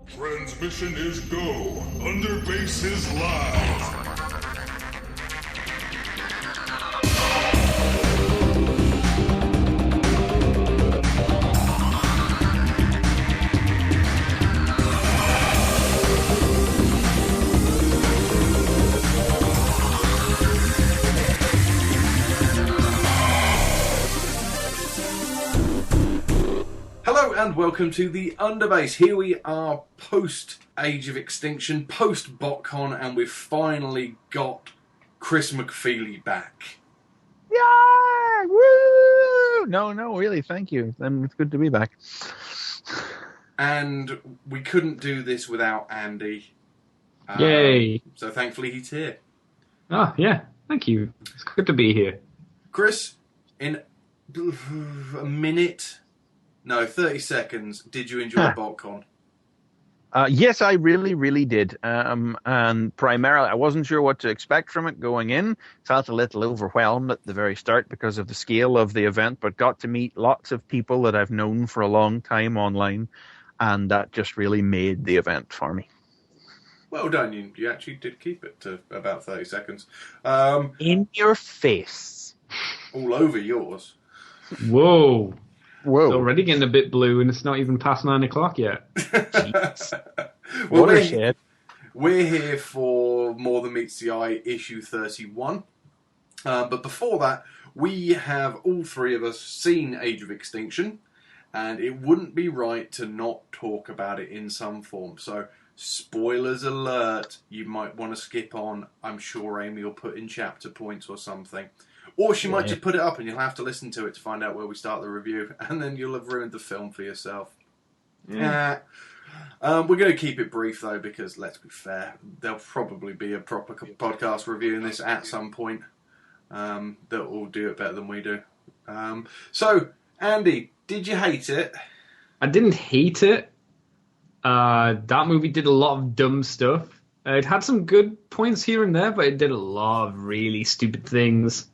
Transmission is go. Underbase is live. Hello and welcome to the Underbase. Here we are post Age of Extinction, post Botcon, and we've finally got Chris McFeely back. Yeah! Woo! No, really, thank you. It's good to be back. And we couldn't do this without Andy. Yay! So thankfully he's here. Oh, yeah. Thank you. It's good to be here. Chris, in a minute... No, 30 seconds. Did you enjoy Botcon? Yes, I really did. And primarily, I wasn't sure what to expect from it going in. Felt a little overwhelmed at the very start because of the scale of the event, but got to meet lots of people that I've known for a long time online, and that just really made the event for me. Well done. You actually did keep it to about 30 seconds. In your face. All over yours. Whoa. Whoa. It's already getting a bit blue, and it's not even past 9 o'clock yet. Well, Watershed. We're here for More Than Meets the Eye, issue 31. But before that, we have all three of us seen Age of Extinction, and it wouldn't be right to not talk about it in some form. So, spoilers alert, you might want to skip on. I'm sure Amy will put in chapter points or something. Or she might just put it up and you'll have to listen to it to find out where we start the review. And then you'll have ruined the film for yourself. Yeah. We're going to keep it brief, though, because, let's be fair, there'll probably be a proper podcast reviewing this at some point that will do it better than we do. So, Andy, did you hate it? I didn't hate it. That movie did a lot of dumb stuff. It had some good points here and there, but it did a lot of really stupid things.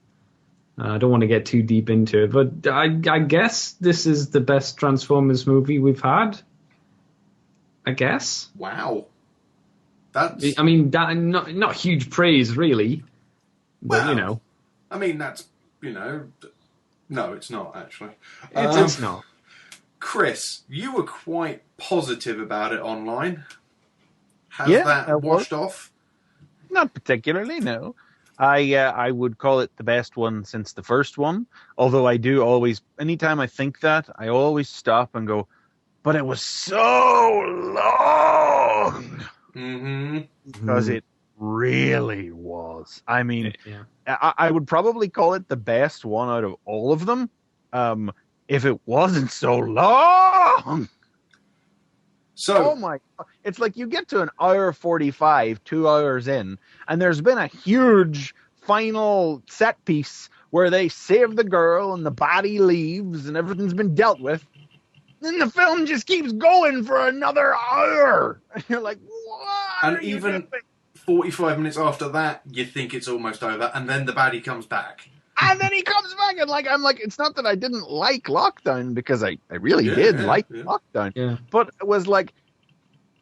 I don't want to get too deep into it, but I guess this is the best Transformers movie we've had. I guess. Wow. That's... I mean, that, not huge praise, really. But, well, I mean, that's, No, it's not, actually. It's not. Chris, you were quite positive about it online. Has Yeah, that washed off? Not particularly, no. I would call it the best one since the first one. Although I do always, anytime I think that, I always stop and go, but it was so long. Mm-hmm. Because it really was. I mean, I would probably call it the best one out of all of them. If it wasn't so long. So, oh my God. It's like you get to an hour 45, 2 hours in, and there's been a huge final set piece where they save the girl and the body leaves and everything's been dealt with. Then the film just keeps going for another hour. And you're like, what? And even 45 minutes after that, you think it's almost over, and then the baddie comes back. And then he comes back, and I'm like, it's not that I didn't like Lockdown, because I really did like Lockdown. Yeah. But it was like,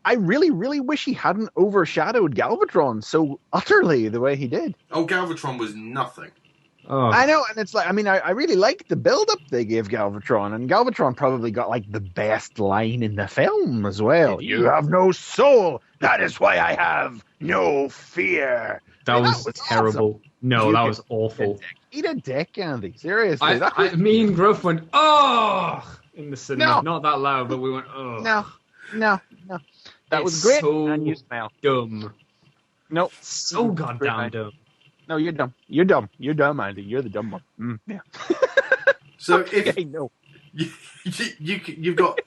I really wish he hadn't overshadowed Galvatron so utterly the way he did. Oh, Galvatron was nothing. Oh. I know, and it's like, I mean, I really liked the build-up they gave Galvatron, and Galvatron probably got, like, the best line in the film as well. You have no soul. That is why I have no fear. That was terrible. Awesome. No, that was awful. Eat a dick, Andy. Seriously. Me and Gruff went, oh, in the cinema. No. Not that loud, but we went, oh. No. That was great. So and you smell. dumb. Nope. So goddamn dumb. No, you're dumb. You're dumb, Andy. You're the dumb one. Yeah. So okay, no. You've got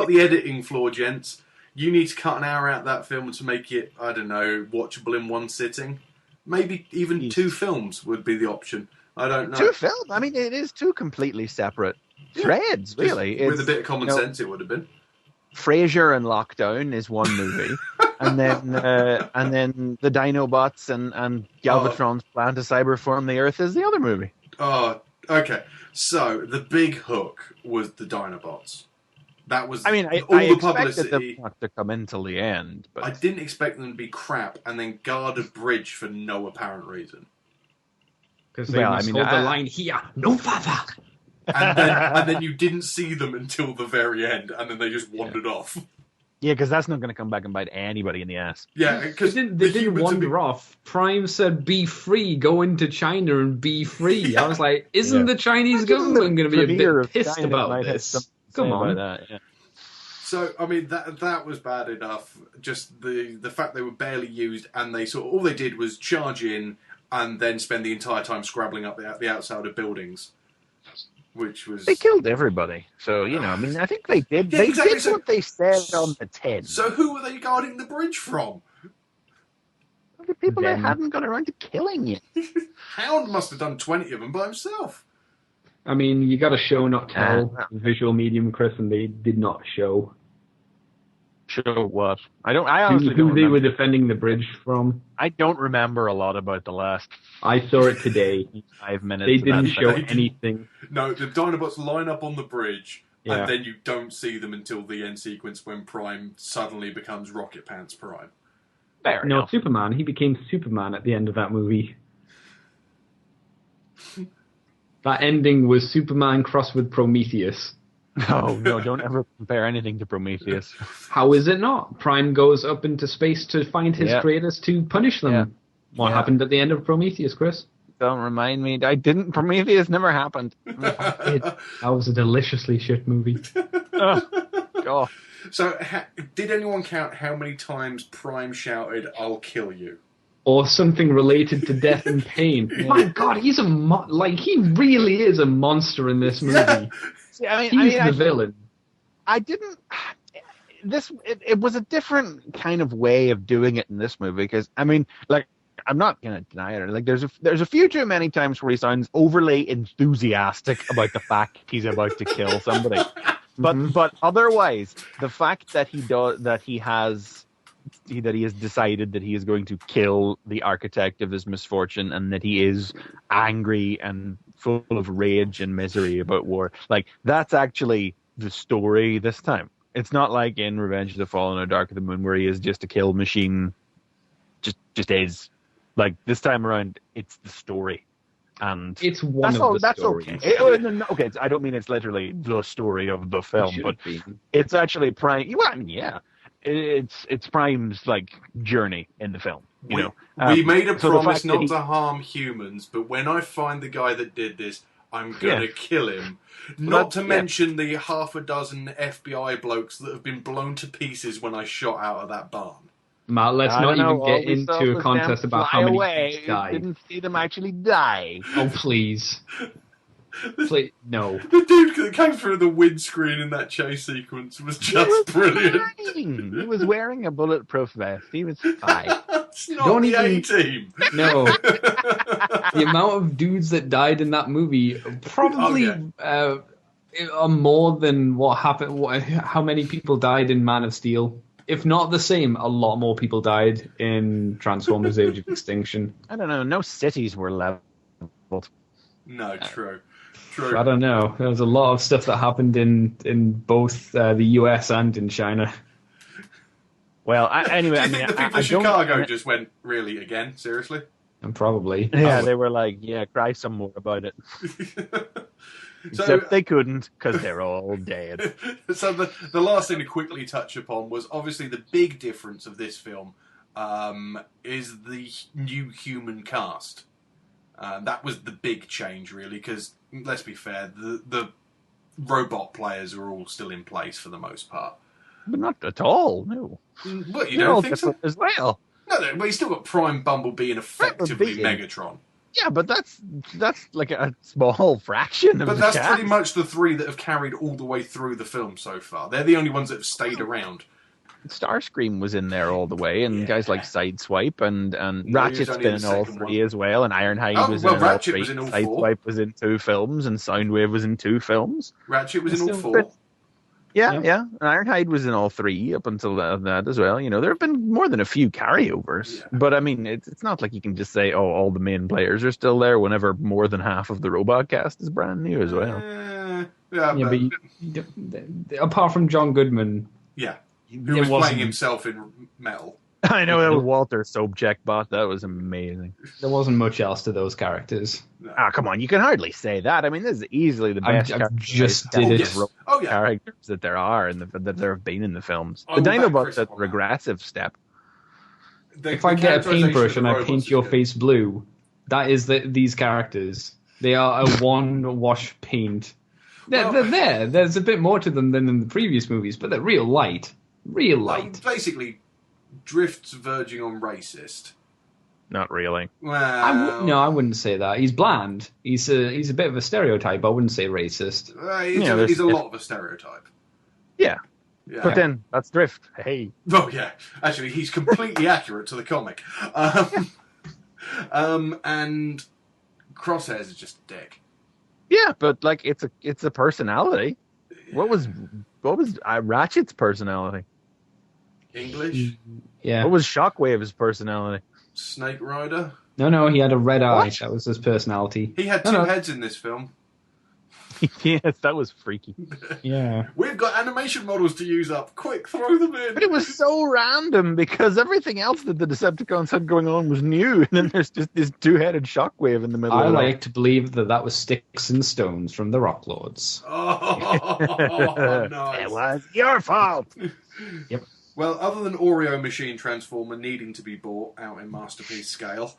the editing floor, gents. You need to cut an hour out of that film to make it, I don't know, watchable in one sitting. Maybe even 2 films would be the option. I don't know. 2 films? I mean, it is 2 completely separate threads, really. With a bit of common sense, it would have been. Frasier and Lockdown is one movie, and then the Dinobots and Galvatron's plan to cyberform the Earth is the other movie. Oh, okay. So the big hook was the Dinobots. That was I mean, all I the expected them publicity. not to come in till the end, but I didn't expect them to be crap and then guard a bridge for no apparent reason. Because they Well, must I mean, hold the line here. No further. And then you didn't see them until the very end, and then they just wandered off. yeah, because that's not going to come back and bite anybody in the ass. Yeah, They because didn't wander off. Prime said, "Be free. Go into China and be free." Yeah. I was like, "Isn't Yeah. the Chinese Imagine government going to be a premier bit of pissed China about might have this?" something to Come say on. about that, yeah. So I mean that was bad enough. Just the fact they were barely used, and they all they did was charge in and then spend the entire time scrabbling up the outside of buildings, which was They killed everybody. So, you know, I mean, I think they did. Yeah, They exactly. did So- what they said on the tin. So who were they guarding the bridge from? The people Them. that hadn't got around to killing you. Hound must have done 20 of them by himself. I mean, you got to show, not tell. Visual medium, Chris, and they did not show Sure what? I honestly who don't they were remember. defending the bridge from. I don't remember a lot about the last I saw it today. 5 minutes. They of didn't that show thing. anything. No, the Dinobots line up on the bridge, Yeah. and then you don't see them until the end sequence when Prime suddenly becomes Rocket Pants Prime. Fair No, enough. Superman. He became Superman at the end of that movie. That ending was Superman crossed with Prometheus. No, don't ever compare anything to Prometheus. How is it not? Prime goes up into space to find his Yeah. creators to punish them. Yeah. What Yeah. happened at the end of Prometheus, Chris? Don't remind me. Prometheus never happened. That was a deliciously shit movie. Oh, God. So, did anyone count how many times Prime shouted, "I'll kill you"? Or something related to death and pain. My God, he's he really is a monster in this movie. Yeah. See, I He's mean, the villain. I didn't. It was a different kind of way of doing it in this movie because I mean, like, I'm not gonna deny it. Like, there's a few too many times where he sounds overly enthusiastic about the fact he's about to kill somebody. But otherwise, the fact that he has decided that he is going to kill the architect of his misfortune and that he is angry and full of rage and misery about war, like, that's actually the story this time. It's not like in Revenge of the Fallen or Dark of the Moon where he is just a kill machine. Just is. Like, this time around, it's the story. And It's one that's of all. the That's stories. okay. Okay, I don't mean it's literally the story of the film, Should but be. it's actually Prime. Well, I mean, yeah, it's Prime's like journey in the film. You know, We made a so the promise fact that not he- to harm humans, but when I find the guy that did this, I'm gonna kill him. Not to mention the half a dozen FBI blokes that have been blown to pieces when I shot out of that barn. Matt, let's I not don't know, even all get we saw into a was contest them about fly how many away. people died. Didn't see them actually die. Oh, please. Please. No. The dude that came through the windscreen in that chase sequence was just brilliant. Fine. He was wearing a bulletproof vest. He was fine. It's not Don't the even- A-team. No. The amount of dudes that died in that movie probably are more than what happened. How many people died in Man of Steel? If not the same, a lot more people died in Transformers: Age of Extinction. I don't know. No cities were leveled. No, true. I don't know. There was a lot of stuff that happened in both the US and in China. Well, anyway, Do I you mean, think the people I of Chicago just went, really, again? Seriously? And probably. Yeah, they were like, yeah, cry some more about it. So, Except they couldn't because they're all dead. so the last thing to quickly touch upon was obviously the big difference of this film is the new human cast. That was the big change, really, because, let's be fair, the robot players are all still in place for the most part. But not at all, no. What, you They're all don't think so? different as well. No, but you still got Prime Bumblebee and effectively Bumblebee. Megatron. Yeah, but that's like a small fraction of But the that's cast. pretty much the three that have carried all the way through the film so far. They're the only ones that have stayed around. Starscream was in there all the way, and Yeah. guys like Sideswipe and was Ratchet's only been in in the all second three one. as well, and Ironhide Oh, was well, in all Ratchet three. was in all Sideswipe was in 2 films, and Soundwave was in 2 films. Ratchet was in all Still 4. Yeah. And Ironhide was in all 3 up until that as well. You know, there have been more than a few carryovers, Yeah. but I mean, it's not like you can just say, oh, all the main players are still there whenever more than half of the robot cast is brand new as well. Yeah, Yeah, but apart from John Goodman, yeah, who there was playing wasn't himself in Metal. I know that was Walter Sobchak bot. That was amazing. much else to those characters. Ah, come on, you can hardly say that. I mean, this is easily the best I've just did Oh, it. yes. Oh, yeah. characters that there are that there have been in the films. I The will back Dinobots Chris is a on that. regressive step. If I get a paintbrush and I paint your face. face blue, that is these characters. They are a one-wash paint. They're there. There's a bit more to them than in the previous movies, but they're real light. Real light. Basically, Drift's verging on racist. Not really. Well, No, I wouldn't say that. He's bland. He's a bit of a stereotype. I wouldn't say racist. He's a lot of a stereotype. Yeah. Yeah. But then, that's Drift. Hey. Oh yeah, actually, he's completely accurate to the comic. And Crosshairs is just a dick. Yeah, but like it's a personality. What was Ratchet's personality? English, Yeah. What was Shockwave's personality? Snake Rider. No, he had a red eye. What? That was his personality. He had two heads in this film. Yes, that was freaky. Yeah. We've got animation models to use up. Quick, throw them in. But it was so random because everything else that the Decepticons had going on was new, and then there's just this two-headed Shockwave in the middle. I of like to believe that was sticks and stones from the Rock Lords. Oh, nice. It was your fault. Yep. Well, other than Oreo Machine Transformer needing to be bought out in masterpiece scale,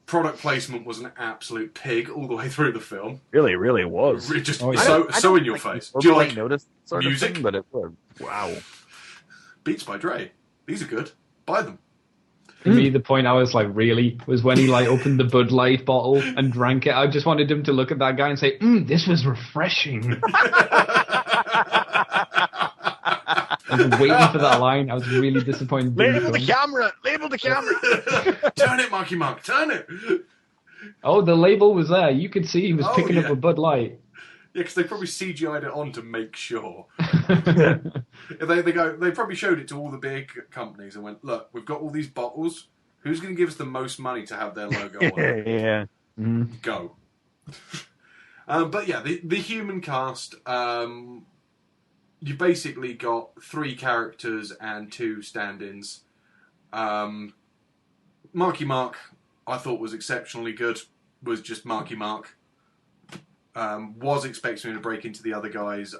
product placement was an absolute pig all the way through the film. Really, really was. It just Oh, yeah. so in your face. Do you like notice sort music? of thing, but it was wow. Beats by Dre? These are good. Buy them. For me, the point I was like, really, was when he like opened the Bud Light bottle and drank it. I just wanted him to look at that guy and say, this was refreshing. I was waiting for that line. I was really disappointed. Label the camera! Label the camera! Turn it, Marky Mark, turn it! Oh, the label was there. You could see he was picking up yeah. a Bud Light. Yeah, because they probably CGI'd it on to make sure. They probably showed it to all the big companies and went, look, we've got all these bottles. Who's going to give us the most money to have their logo on it? Yeah. Mm-hmm. Go. But yeah, the human cast, you basically got 3 characters and 2 stand-ins. Marky Mark, I thought was exceptionally good, was just Marky Mark. Was expecting him to break into the other guys.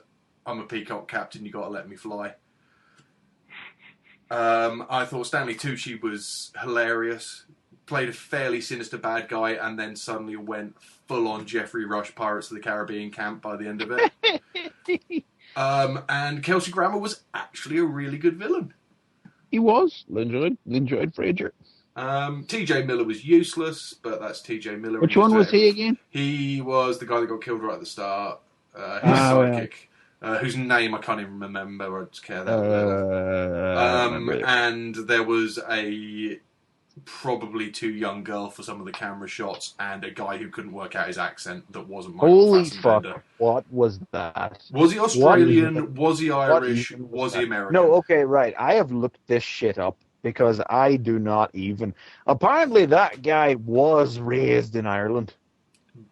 I'm a peacock captain, you gotta let me fly. I thought Stanley Tucci was hilarious. Played a fairly sinister bad guy and then suddenly went full-on Jeffrey Rush Pirates of the Caribbean camp by the end of it. And Kelsey Grammer was actually a really good villain. He was. Enjoyed Frazier. TJ Miller was useless, but that's TJ Miller. Which one was he again? He was the guy that got killed right at the start. His sidekick, whose name I can't even remember. I just care that little. And there was a probably too young girl for some of the camera shots, and a guy who couldn't work out his accent that wasn't Michael Holy Fassbender. fuck! What was that? Was he Australian? Was he Irish? Was he American? No, okay, right. I have looked this shit up because I do not even. Apparently, that guy was raised in Ireland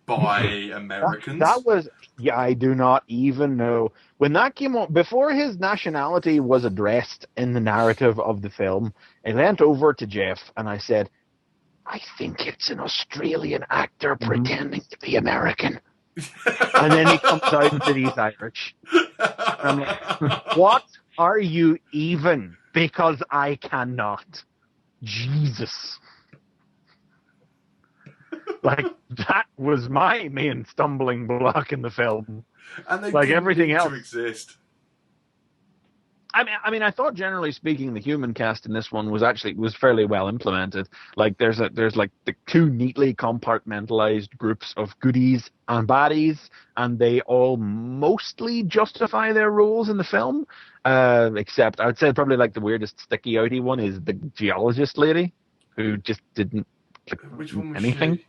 by Americans. That was. Yeah, I do not even know when that came on. Before his nationality was addressed in the narrative of the film, I went over to Jeff and I said, "I think it's an Australian actor pretending to be American." And then he comes out and said he's Irish. And I'm like, what are you even? Because I cannot. Jesus. Like, that was my main stumbling block in the film. And they like didn't everything need else to exist. I mean, I thought generally speaking, the human cast in this one was fairly well implemented. Like, there's like the 2 neatly compartmentalized groups of goodies and baddies, and they all mostly justify their roles in the film. Except, I would say probably like the weirdest sticky outy one is the geologist lady, who just didn't Which one was anything. she?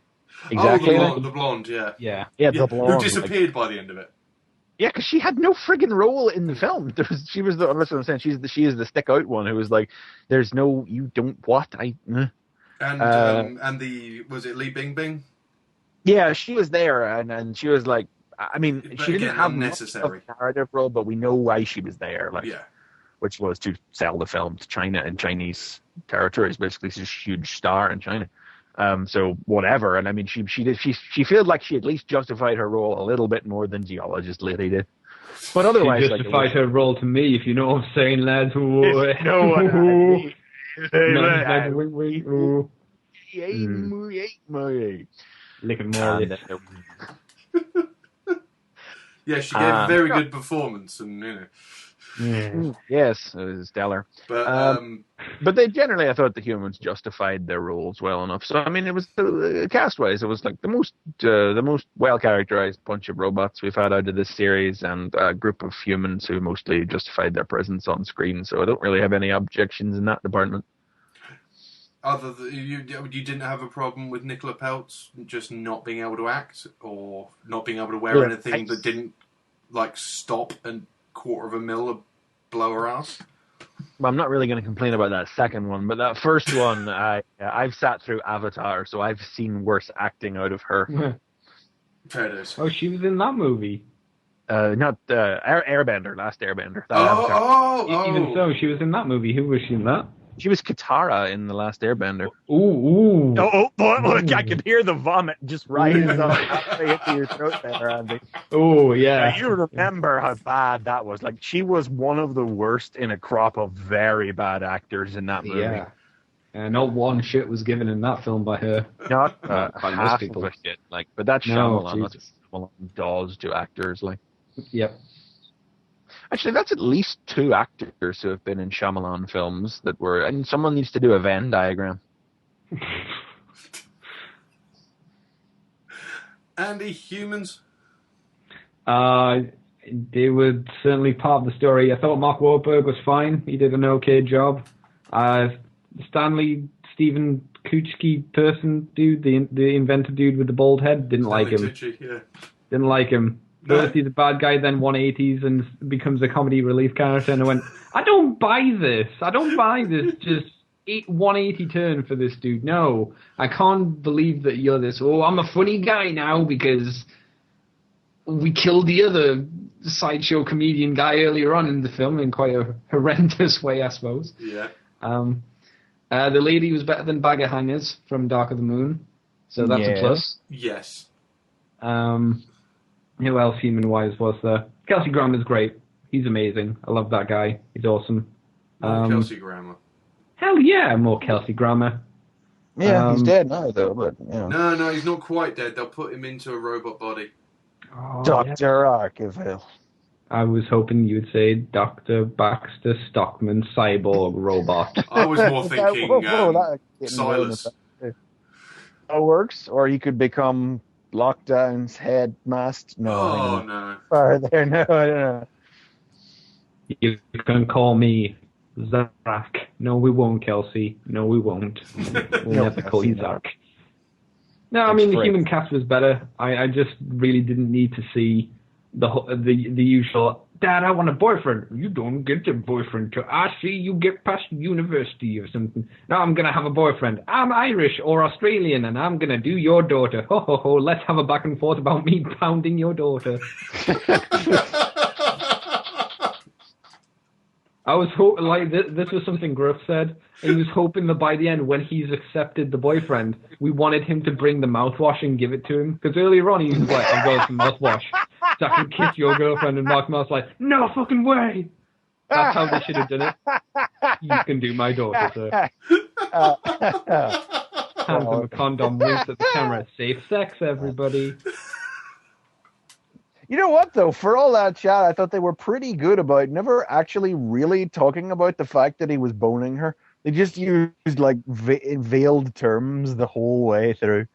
Exactly. Oh, the blonde, yeah. Yeah. Yeah, the blonde. Who disappeared by the end of it. Yeah, because she had no friggin' role in the film. She was the. Listen, I'm saying she is the stick out one who was like, "There's no, you don't what I." And the was it Lee Bing Bing? Yeah, she was there, and she was like, I mean, But she didn't again, have unnecessary. much of a narrative role, but we know why she was there. Like, Yeah. which was to sell the film to China and Chinese territories. Basically, she's a huge star in China. So whatever. And I mean, she feels like she at least justified her role a little bit more than geologist lady did. But otherwise, She justified her role to me, if you know what I'm saying, lads. No what I mean. No, wing, wing, ooh. Licking more of this. Yeah, she gave a very good performance, and Yes, it was stellar. But they generally, I thought the humans justified their roles well enough. So I mean, it was cast-wise, it was like the most well-characterized bunch of robots we've had out of this series, and a group of humans who mostly justified their presence on screen. So I don't really have any objections in that department. Other than you didn't have a problem with Nicola Peltz just not being able to act or not being able to wear anything that didn't like stop and $250,000 blow her ass. Well, I'm not really going to complain about that second one, but that first one, I've sat through Avatar, so I've seen worse acting out of her. Fair it is. Oh, she was in that movie. Not Airbender, Last Airbender. Even so, she was in that movie. Who was she in that? She was Katara in The Last Airbender. Ooh. Look, I could hear the vomit just rising up halfway into your throat there, Andy. Oh, yeah. You remember how bad that was. Like, she was one of the worst in a crop of very bad actors in that movie. Yeah. Not one shit was given in that film by her. Not by half most people. of a shit. Like, but that's Shyamalan. That's what Shyamalan does to actors. Like, yep. Actually, that's at least 2 actors who have been in Shyamalan films that were... And someone needs to do a Venn diagram. Andy, humans? They were certainly part of the story. I thought Mark Wahlberg was fine. He did an okay job. Stanley Stephen Kuchki person dude, the inventor dude with the bald head, didn't like him. Tucci, yeah. Didn't like him. Noticed he's a bad guy, then 180s and becomes a comedy relief character, and I went, I don't buy this. Just 180 turn for this dude. No, I can't believe that you're this. Oh, I'm a funny guy now because we killed the other sideshow comedian guy earlier on in the film in quite a horrendous way, I suppose. Yeah. The lady was better than Bag of Hangers from Dark of the Moon, so that's a plus. Yes. Who else human-wise was there? Kelsey Grammer's great. He's amazing. I love that guy. He's awesome. Kelsey Grammer. Hell yeah, more Kelsey Grammer. Yeah, he's dead now, though, but, you know. No, he's not quite dead. They'll put him into a robot body. Oh, Dr. Arkeville. I was hoping you would say Dr. Baxter Stockman Cyborg Robot. I was more thinking Silas. That works, or he could become Lockdown's headmaster. No. No. Or there, no, I don't know. You can call me Zarak. No, we won't, Kelsey. No, we won't. We'll never call you Zarak. No, I mean, the human cast was better. I just really didn't need to see the usual, Dad, I want a boyfriend. You don't get a boyfriend till I see you get past university or something. Now I'm going to have a boyfriend. I'm Irish or Australian, and I'm going to do your daughter. Ho, ho, ho. Let's have a back and forth about me pounding your daughter. I was hoping, like, this was something Griff said. He was hoping that by the end, when he's accepted the boyfriend, we wanted him to bring the mouthwash and give it to him. Because earlier on, he was like, I've got some mouthwash, so I can kiss your girlfriend. And Mark Mouse like, no fucking way. That's how they should have done it. You can do my daughter, sir. Hands him a condom, winks at the camera. Safe sex, everybody. You know what, though? For all that chat, I thought they were pretty good about never actually really talking about the fact that he was boning her. They just used, like, veiled terms the whole way through.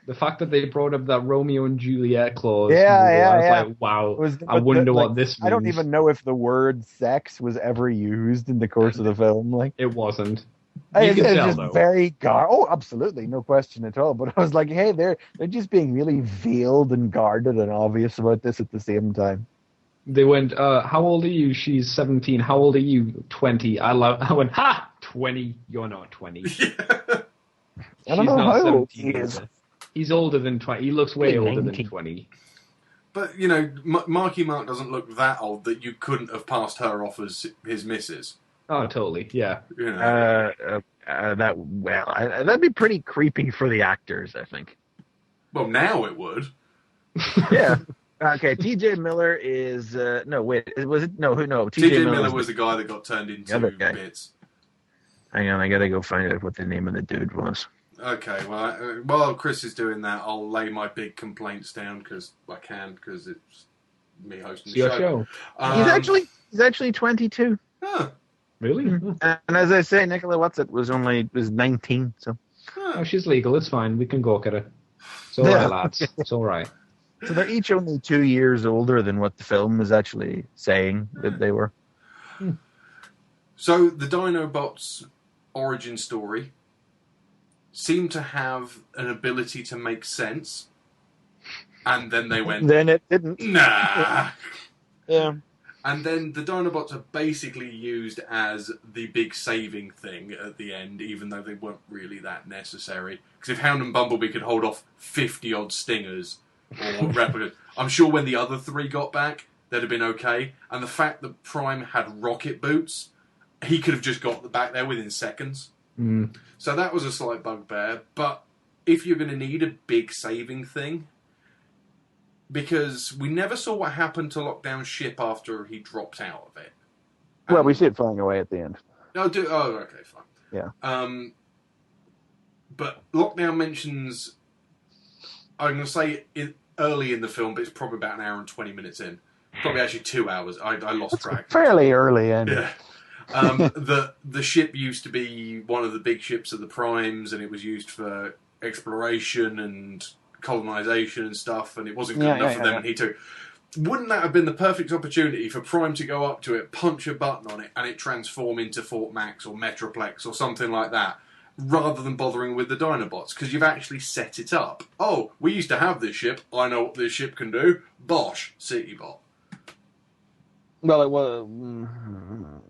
The fact that they brought up that Romeo and Juliet clause. I was like, wow, I wonder what this means. I don't even know if the word sex was ever used in the course of the film. Like, it wasn't. It's just very oh, absolutely, no question at all. But I was like, hey, they're just being really veiled and guarded and obvious about this at the same time. They went, how old are you? She's 17. How old are you? 20. I went, ha! 20. You're not 20. I don't know how old he is. He's older than 20. He looks way older than 20. But, you know, Marky Mark doesn't look that old that you couldn't have passed her off as his missus. Oh, totally. Yeah. You know. That'd be pretty creepy for the actors, I think. Well, now it would. Yeah. Okay, T.J. Miller is no wait, was it no who no T.J. Miller was the guy that got turned into other guy. bits. Hang on, I gotta go find out what the name of the dude was. Okay, well, while Chris is doing that, I'll lay my big complaints down because I can, because it's me hosting the Your show. He's actually 22. Huh, Really? And as I say, Nicola was 19. So Oh, she's legal. It's fine. We can gawk at her. It's all right, lads. It's all right. so they're each only 2 years older than what the film is actually saying that they were. So the Dinobots' origin story seemed to have an ability to make sense, and then they went, Then it didn't. nah. Yeah. And then the Dinobots are basically used as the big saving thing at the end, even though they weren't really that necessary. Because if Hound and Bumblebee could hold off 50-odd stingers or replicas, I'm sure when the other three got back, they'd have been okay. And the fact that Prime had rocket boots, he could have just got back there within seconds. Mm. So that was a slight bugbear. But if you're going to need a big saving thing, because we never saw what happened to Lockdown's ship after he dropped out of it. Well, we see it flying away at the end. Oh, okay, fine. Yeah. But Lockdown mentions, I'm going to say early in the film, but it's probably about an hour and 20 minutes in. Probably actually 2 hours. I lost track. Fairly early in. Yeah. The ship used to be one of the big ships of the Primes, and it was used for exploration and colonization and stuff, and it wasn't good enough for them, and he took. Wouldn't that have been the perfect opportunity for Prime to go up to it, punch a button on it, and it transform into Fort Max or Metroplex or something like that, rather than bothering with the Dinobots? Because you've actually set it up. Oh, we used to have this ship. I know what this ship can do. Bosh, Citybot. Well, it was.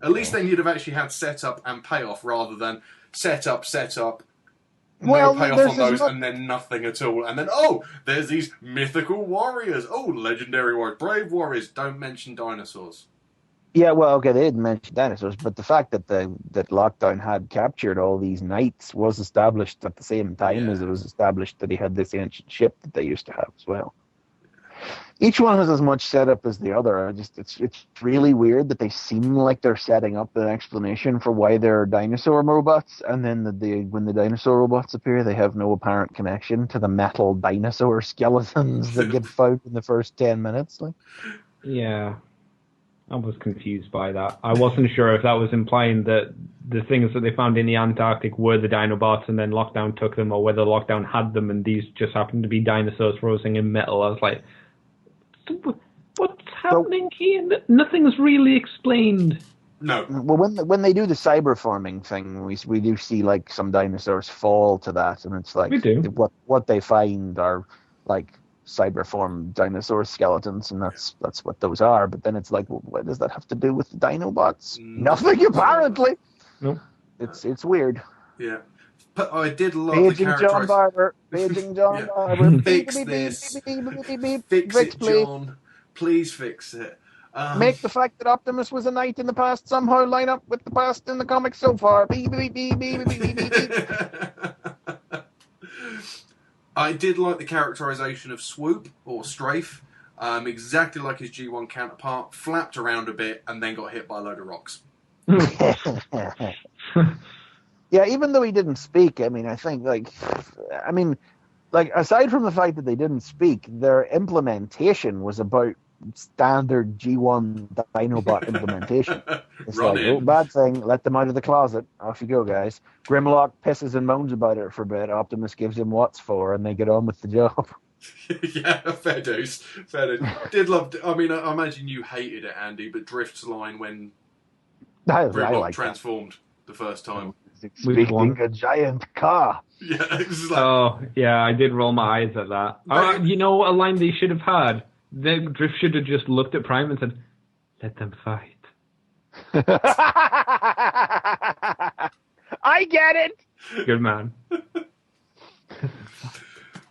At least then you'd have actually had setup and payoff rather than setup, no Well, payoff on those, and then nothing at all. And then, oh, there's these mythical warriors. Oh, legendary warriors, brave warriors. Don't mention dinosaurs. Yeah, well, okay, they didn't mention dinosaurs, but the fact that that Lockdown had captured all these knights was established at the same time as it was established that he had this ancient ship that they used to have as well. Each one has as much setup as the other. It's really weird that they seem like they're setting up an explanation for why they're dinosaur robots, and then when the dinosaur robots appear, they have no apparent connection to the metal dinosaur skeletons that get found in the first 10 minutes. Like, Yeah. I was confused by that. I wasn't sure if that was implying that the things that they found in the Antarctic were the Dinobots and then Lockdown took them, or whether Lockdown had them and these just happened to be dinosaurs frozen in metal. I was like, what's happening here? Nothing's really explained. No. well, when they do the cyber forming thing, we do see like some dinosaurs fall to that, and it's like We do. what they find are like cyberform dinosaur skeletons, and that's what those are. But then it's like, well, what does that have to do with the Dinobots? Nothing, apparently. No. It's weird. Yeah. But I did love Paging the John characterization. Barber. Paging John Yeah. Barber. Fix Beep, beep, this. beep, beep, beep, beep, beep. Fix Fix, it, please. John. Please fix it. Make the fact that Optimus was a knight in the past somehow line up with the past in the comics so far. Beep, beep, beep, beep, beep, beep, beep, beep. I did like the characterization of Swoop, or Strafe, exactly like his G1 counterpart, flapped around a bit and then got hit by a load of rocks. Yeah, even though he didn't speak, I mean, aside from the fact that they didn't speak, their implementation was about standard G1 Dinobot implementation. It's Run like, in. oh, bad thing, let them out of the closet. Off you go, guys. Grimlock pisses and moans about it for a bit. Optimus gives him what's for, and they get on with the job. Yeah, fair dues. Fair dues. Did love. I mean, I imagine you hated it, Andy, but Drift's line when I Grimlock like that. transformed the first time. Speaking one? a giant car. Yeah, it's just like, Oh, yeah, I did roll my eyes at that. You know a line they should have had? The Drift should have just looked at Prime and said, let them fight. I get it. Good man.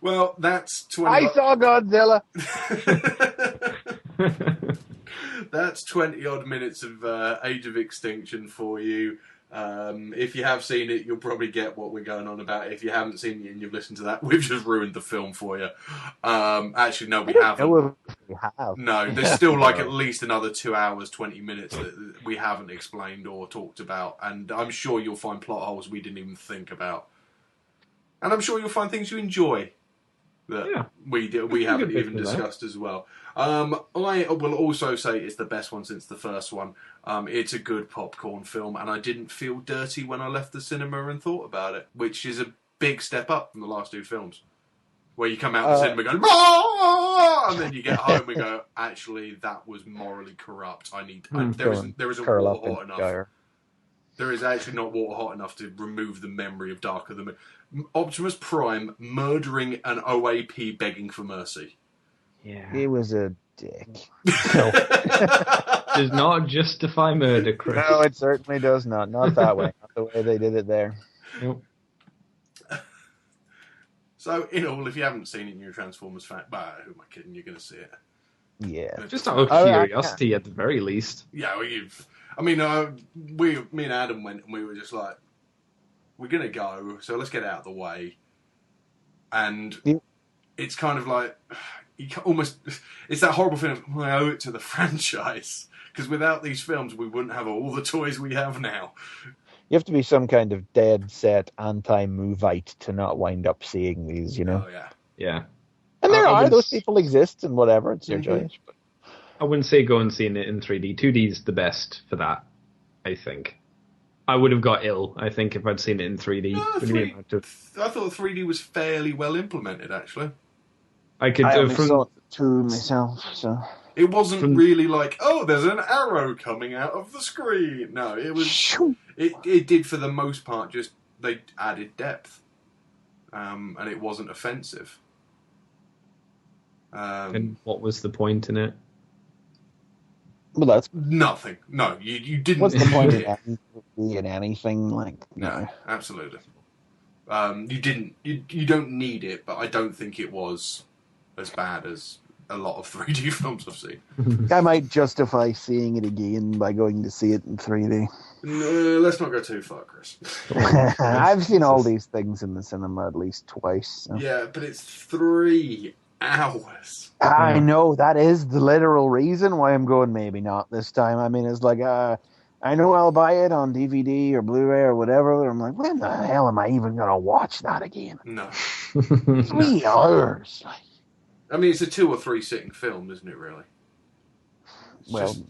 well, that's 20. I saw Godzilla. That's 20 odd minutes of Age of Extinction for you. If you have seen it, you'll probably get what we're going on about. If you haven't seen it and you've listened to that, we've just ruined the film for you. Actually, no, we haven't. know if we have. No, there's still like at least another 2 hours, 20 minutes that we haven't explained or talked about. And I'm sure you'll find plot holes we didn't even think about. And I'm sure you'll find things you enjoy that we haven't even discussed as well. I will also say it's the best one since the first one. It's a good popcorn film, and I didn't feel dirty when I left the cinema and thought about it, which is a big step up from the last two films. Where you come out of the cinema going, "Rah!" and then you get home and go, actually, that was morally corrupt. There isn't water hot enough. There is actually not water hot enough to remove the memory of Darker Than Me. Optimus Prime murdering an OAP begging for mercy. Yeah. He was a dick. Does not justify murder, Chris. No, it certainly does not. Not that way. Not the way they did it there. Nope. So, in all, if you haven't seen it and you're a Transformers fan, who am I kidding? You're going to see it. Yeah. Just out of curiosity, at the very least. Yeah, me and Adam went and we were just like, we're going to go, so let's get it out of the way. And it's kind of like, it's that horrible feeling of, I owe it to the franchise. Because without these films, we wouldn't have all the toys we have now. You have to be some kind of dead set anti-movite to not wind up seeing these, you know? Oh, yeah. Yeah. And those people exist and whatever, it's their choice. But I wouldn't say go and see it in 3D. 2D is the best for that, I think. I would have got ill, I think, if I'd seen it in 3D. I thought 3D was fairly well implemented, actually. I only saw it too myself, so... It wasn't really like, oh, there's an arrow coming out of the screen. No, it was... It did, for the most part, just... They added depth. And it wasn't offensive. And what was the point in it? Well, that's... Nothing. No, you didn't... What's the point in anything? Like, no, absolutely. You don't need it, but I don't think it was as bad as a lot of 3D films I've seen. I might justify seeing it again by going to see it in 3D. No, let's not go too far, Chris. I've seen all these things in the cinema at least twice. So. Yeah, but it's 3 hours. I know, that is the literal reason why I'm going maybe not this time. I mean, it's like, I know I'll buy it on DVD or Blu-ray or whatever. But I'm like, when the hell am I even going to watch that again? No. 3 hours. I mean, it's a 2 or 3 sitting film, isn't it, really? It's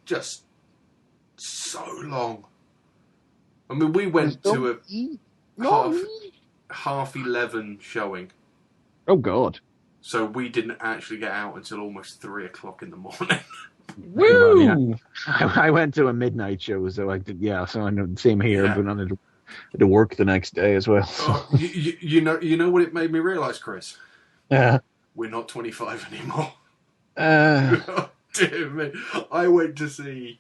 just so long. I mean, we went to a half 11 showing. Oh, God. So we didn't actually get out until almost 3 o'clock in the morning. Woo! I went to a midnight show, so I did. Yeah, so I know same here, but I had to work the next day as well. So. You know what it made me realise, Chris? Yeah. We're not 25 anymore. Oh, dear me. I went to see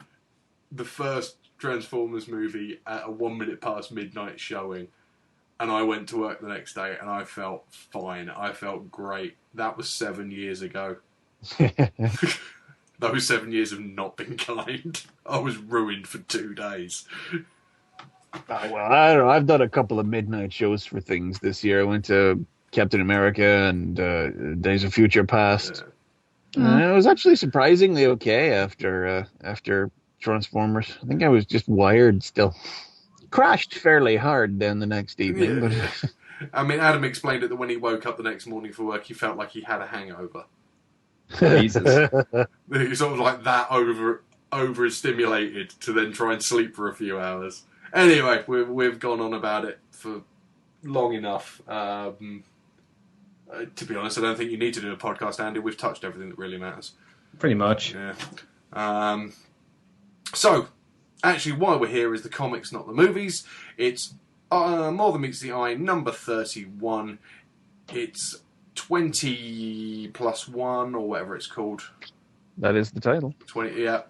the first Transformers movie at a 1 minute past midnight showing, and I went to work the next day, and I felt fine. I felt great. That was 7 years ago. Those 7 years have not been kind. I was ruined for 2 days. Well, I don't know. I've done a couple of midnight shows for things this year. I went to Captain America and Days of Future Past. It was actually surprisingly okay after Transformers. I think I was just wired still. Crashed fairly hard then the next evening. But I mean, Adam explained it that when he woke up the next morning for work, he felt like he had a hangover. Jesus. He was sort of like that overstimulated to then try and sleep for a few hours. Anyway, we've gone on about it for long enough. To be honest, I don't think you need to do a podcast, Andy. We've touched everything that really matters. Pretty much. Yeah. So, actually, why we're here is the comics, not the movies. It's More Than Meets the Eye, number 31. It's 20 plus 1, or whatever it's called. that is the title. 20, yeah.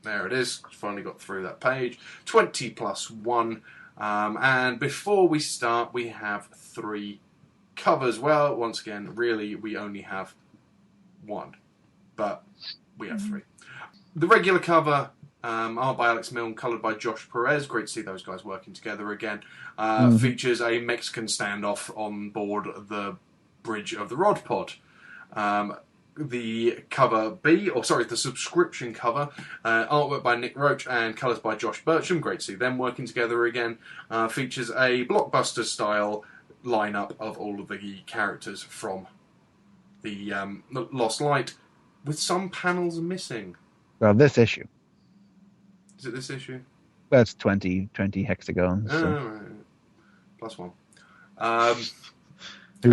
There it is. Finally got through that page. 20 plus 1. And before we start, we have 3 covers. Well, once again, really, we only have 1. but we have 3. The regular cover, art by Alex Milne, coloured by Josh Perez. Great to see those guys working together again. Features a Mexican standoff on board the bridge of the Rod Pod. The subscription cover, artwork by Nick Roach and colours by Josh Bircham. Great to see them working together again. Features a blockbuster-style lineup of all of the characters from the Lost Light, with some panels missing. Well, this issue. Is it this issue? That's 20 hexagons. So. Right.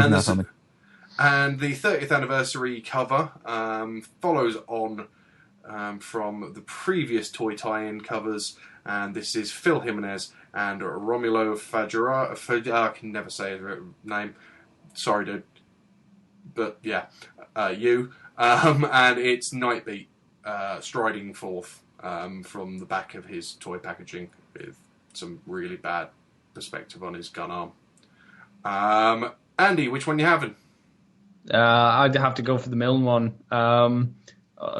+1. And the 30th anniversary cover follows on from the previous toy tie-in covers, and this is Phil Jimenez and Romulo Fajera. I can never say his name. Sorry, dude. But yeah, you. And it's Nightbeat striding forth from the back of his toy packaging with some really bad perspective on his gun arm. Andy, which one you having? I'd have to go for the Milne one.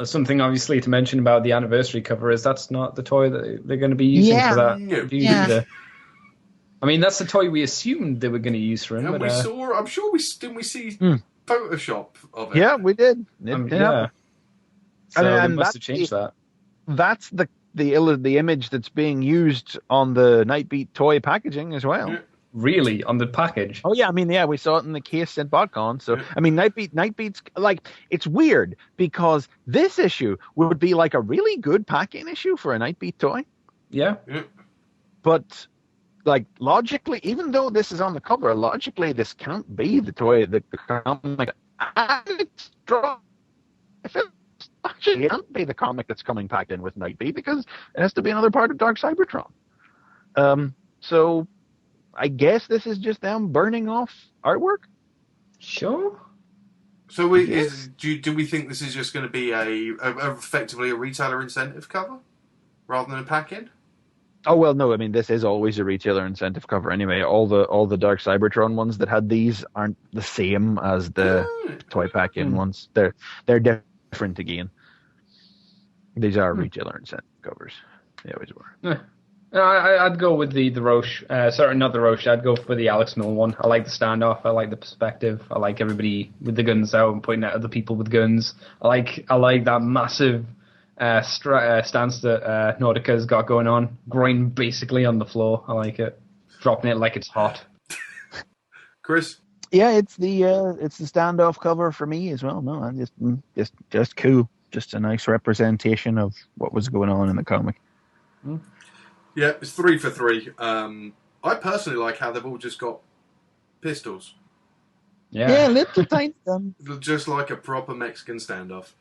Something obviously to mention about the anniversary cover is that's not the toy that they're going to be using for that. No. I mean, that's the toy we assumed they were going to use for him. And but, we saw, I'm sure didn't we see Photoshop of it? Yeah, we did. Yeah. So they must have changed that. That's the image that's being used on the Nightbeat toy packaging as well. Yeah. Really? On the package? Oh yeah, I mean, yeah, we saw it in the case at Botcon. So I mean, Nightbeat's like, it's weird because this issue would be like a really good pack-in issue for a Nightbeat toy. Yeah. But like logically, even though this is on the cover, logically this can't be the toy, the comic. Actually, it can't be the comic that's coming packed in with Nightbeat because it has to be another part of Dark Cybertron. So I guess this is just them burning off artwork. Sure. So do we think this is just going to be effectively a retailer incentive cover rather than a pack-in? Oh well, no. I mean, this is always a retailer incentive cover anyway. All the Dark Cybertron ones that had these aren't the same as the toy pack-in ones. They're different again. These are retailer incentive covers. They always were. I'd go with the Roche. Sorry, not the Roche. I'd go for the Alex Milne one. I like the standoff. I like the perspective. I like everybody with the guns out and pointing at other people with guns. I like that massive stance that Nordica's got going on, groin basically on the floor. I like it, dropping it like it's hot. Chris? Yeah, it's the standoff cover for me as well. No, I'm just cool. Just a nice representation of what was going on in the comic. Yeah, it's 3 for 3. I personally like how they've all just got pistols. Yeah, little tiny gun. Just like a proper Mexican standoff.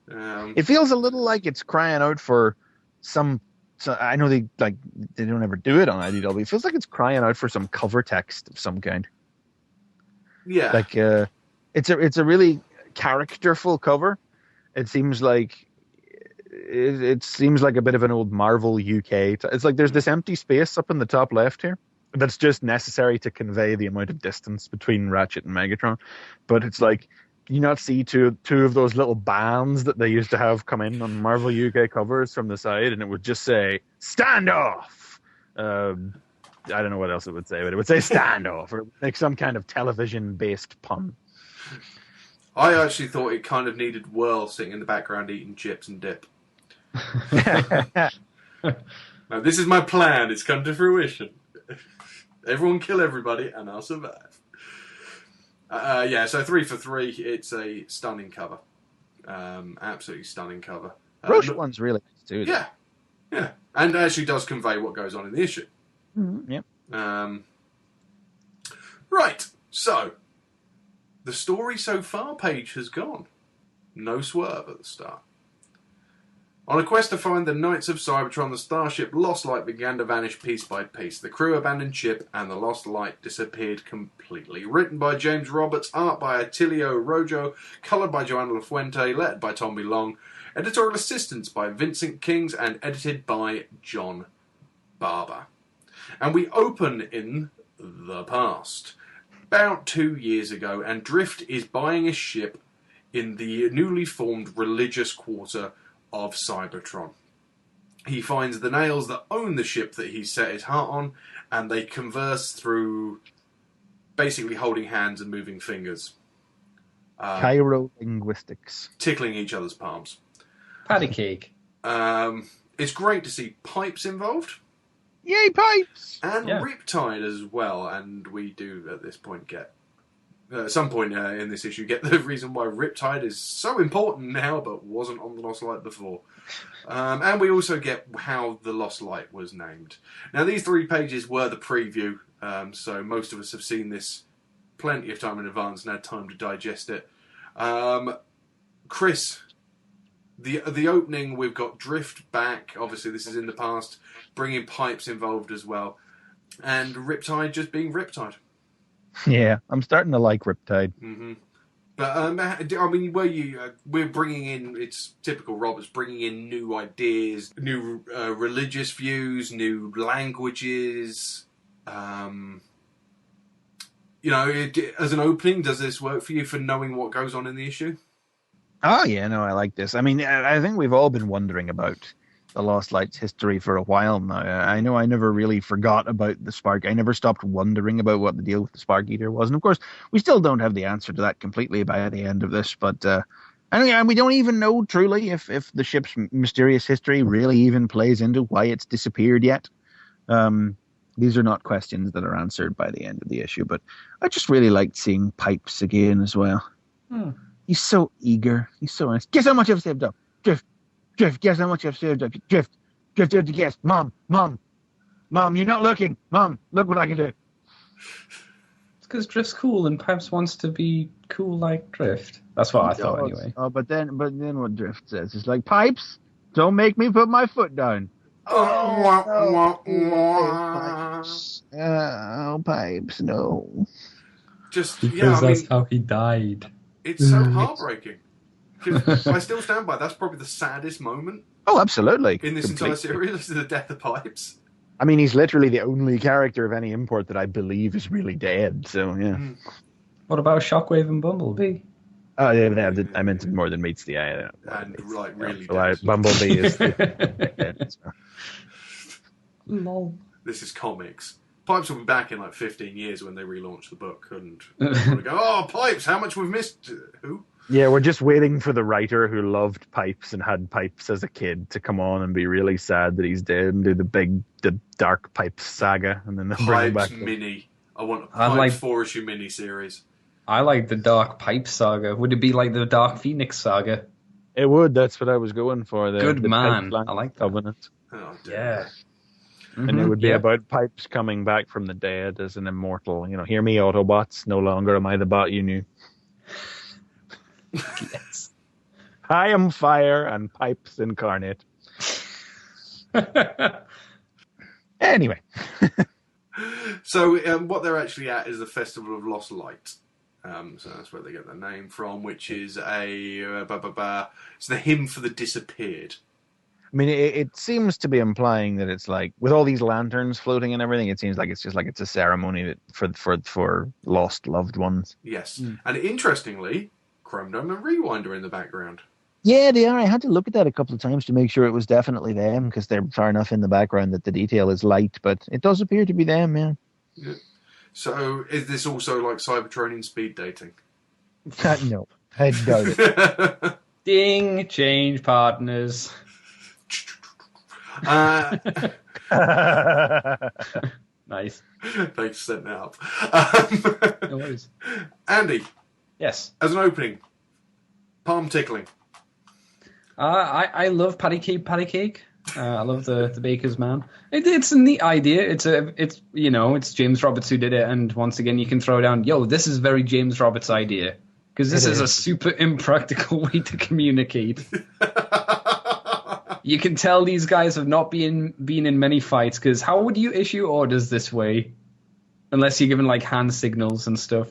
It feels a little like it's crying out for some. So I know they don't ever do it on IDW. It feels like it's crying out for some cover text of some kind. Yeah, like it's a really characterful cover. It seems like a bit of an old Marvel UK. It's like there's this empty space up in the top left here that's just necessary to convey the amount of distance between Ratchet and Megatron. But it's like, you not see two of those little bands that they used to have come in on Marvel UK covers from the side, and it would just say standoff. I don't know what else it would say, but it would say standoff or like some kind of television-based pun. I actually thought it kind of needed Whirl sitting in the background eating chips and dip. Now, this is my plan. It's come to fruition. Everyone kill everybody and I'll survive. So 3 for 3. It's a stunning cover. Absolutely stunning cover. Roche one's really nice too. Yeah. And it actually does convey what goes on in the issue. Mm-hmm. Yep. Right. So, the story so far page has gone. No swerve at the start. On a quest to find the Knights of Cybertron, the starship Lost Light began to vanish piece by piece. The crew abandoned ship, and the Lost Light disappeared completely. Written by James Roberts, art by Attilio Rojo, coloured by Joanna LaFuente, lettered by Tom B. Long, editorial assistance by Vincent Kings, and edited by John Barber. And we open in the past. About 2 years ago, and Drift is buying a ship in the newly formed religious quarter of Cybertron. He finds the Nails that own the ship that he set his heart on, and they converse through basically holding hands and moving fingers. Chirolinguistics. Tickling each other's palms. Patty cake. It's great to see Pipes involved. Yay, Pipes! And Yeah. Riptide as well, and we do at this point get, at some point in this issue, get the reason why Riptide is so important now, but wasn't on the Lost Light before. And we also get how the Lost Light was named. Now, these 3 pages were the preview, so most of us have seen this plenty of time in advance and had time to digest it. Chris, the opening, we've got Drift back, obviously this is in the past, bringing Pipes involved as well, and Riptide just being Riptide. Yeah, I'm starting to like Riptide. Mm-hmm. But, I mean, we're bringing in, it's typical Roberts, bringing in new ideas, new religious views, new languages. As an opening, does this work for you for knowing what goes on in the issue? Oh, yeah, no, I like this. I mean, I think we've all been wondering about the Lost Light's history for a while now. I know I never really forgot about the Spark. I never stopped wondering about what the deal with the Spark Eater was. And, of course, we still don't have the answer to that completely by the end of this. But and we don't even know truly if the ship's mysterious history really even plays into why it's disappeared yet. These are not questions that are answered by the end of the issue. But I just really liked seeing Pipes again as well. He's so eager. He's so honest. Guess how much I've saved up. Drift, guess how much I've saved up. Drift, guess. Mom, you're not looking. Mom, look what I can do. It's because Drift's cool and Pipes wants to be cool like Drift. That's what I thought anyway. Oh, but then what Drift says is like, Pipes, don't make me put my foot down. Pipes. Oh, Pipes, no. Because that's how he died. It's so heartbreaking. 'Cause I still stand by, that's probably the saddest moment Oh, absolutely. in this Completely. entire series, is the death of Pipes. I mean, he's literally the only character of any import that I believe is really dead. So yeah. What about Shockwave and Bumblebee? Oh yeah, I meant more than meets the eye. And really So, dead. Bumblebee is dead. So. Lol. This is comics. Pipes will be back in like 15 years when they relaunch the book, and we'll go, oh, Pipes, how much we've missed. Who? Yeah, we're just waiting for the writer who loved Pipes and had Pipes as a kid to come on and be really sad that he's dead and do the Dark Pipes saga, and then they'll bring him back. Pipes mini. I want a I'd Pipes like- 4-issue mini-series. I like the Dark Pipe saga. Would it be like the Dark Phoenix saga? It would. That's what I was going for. Good man. Pipeline I like that. Covenant. Oh, dear. Yeah. And it would be Yeah. about Pipes coming back from the dead as an immortal. Hear me, Autobots. No longer am I the bot you knew. Yes. I am fire and Pipes incarnate. Anyway. So what they're actually at is the Festival of Lost Light. So that's where they get their name from, which is it's the hymn for the disappeared. I mean, it seems to be implying that it's like, with all these lanterns floating and everything, it seems like it's just like it's a ceremony for lost loved ones. Yes. And interestingly, Chrome Dome and Rewind are in the background. Yeah, they are. I had to look at that a couple of times to make sure it was definitely them, because they're far enough in the background that the detail is light, but it does appear to be them, yeah. Yeah. So is this also like Cybertronian speed dating? No, I doubt it. Ding, change partners. Nice. Thanks for setting that up. No worries. Andy, Yes. as an opening, palm tickling. I love patty cake. I love the baker's man. It's a neat idea. It's James Roberts who did it, and once again you can throw down, this is very James Roberts' idea, because this is a super impractical way to communicate. You can tell these guys have not been in many fights, because how would you issue orders this way, unless you're given like hand signals and stuff?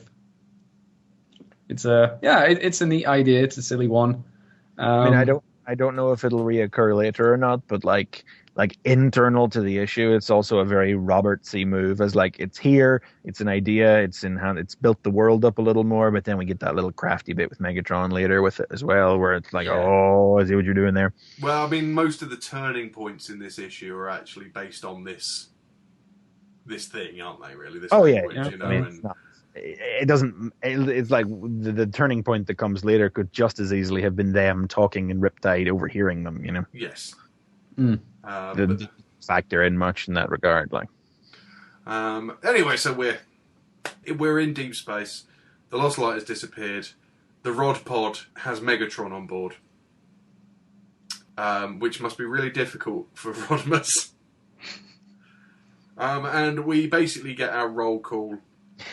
It's a neat idea. It's a silly one. I mean, I don't know if it'll reoccur later or not, but like like internal to the issue. It's also a very Robertsy move, as like it's here, it's an idea, it's in how it's built the world up a little more, but then we get that little crafty bit with Megatron later with it as well, where it's like, oh, I see what you're doing there. Well, I mean, most of the turning points in this issue are actually based on this thing, aren't they? Really? This language, you know. I mean, it's not. It doesn't. It's like the turning point that comes later could just as easily have been them talking and Riptide overhearing them. You know. Yes. Didn't factor in much in that regard. Like. Anyway, so we're in deep space. The Lost Light has disappeared. The Rod Pod has Megatron on board, which must be really difficult for Rodimus. And we basically get our roll call.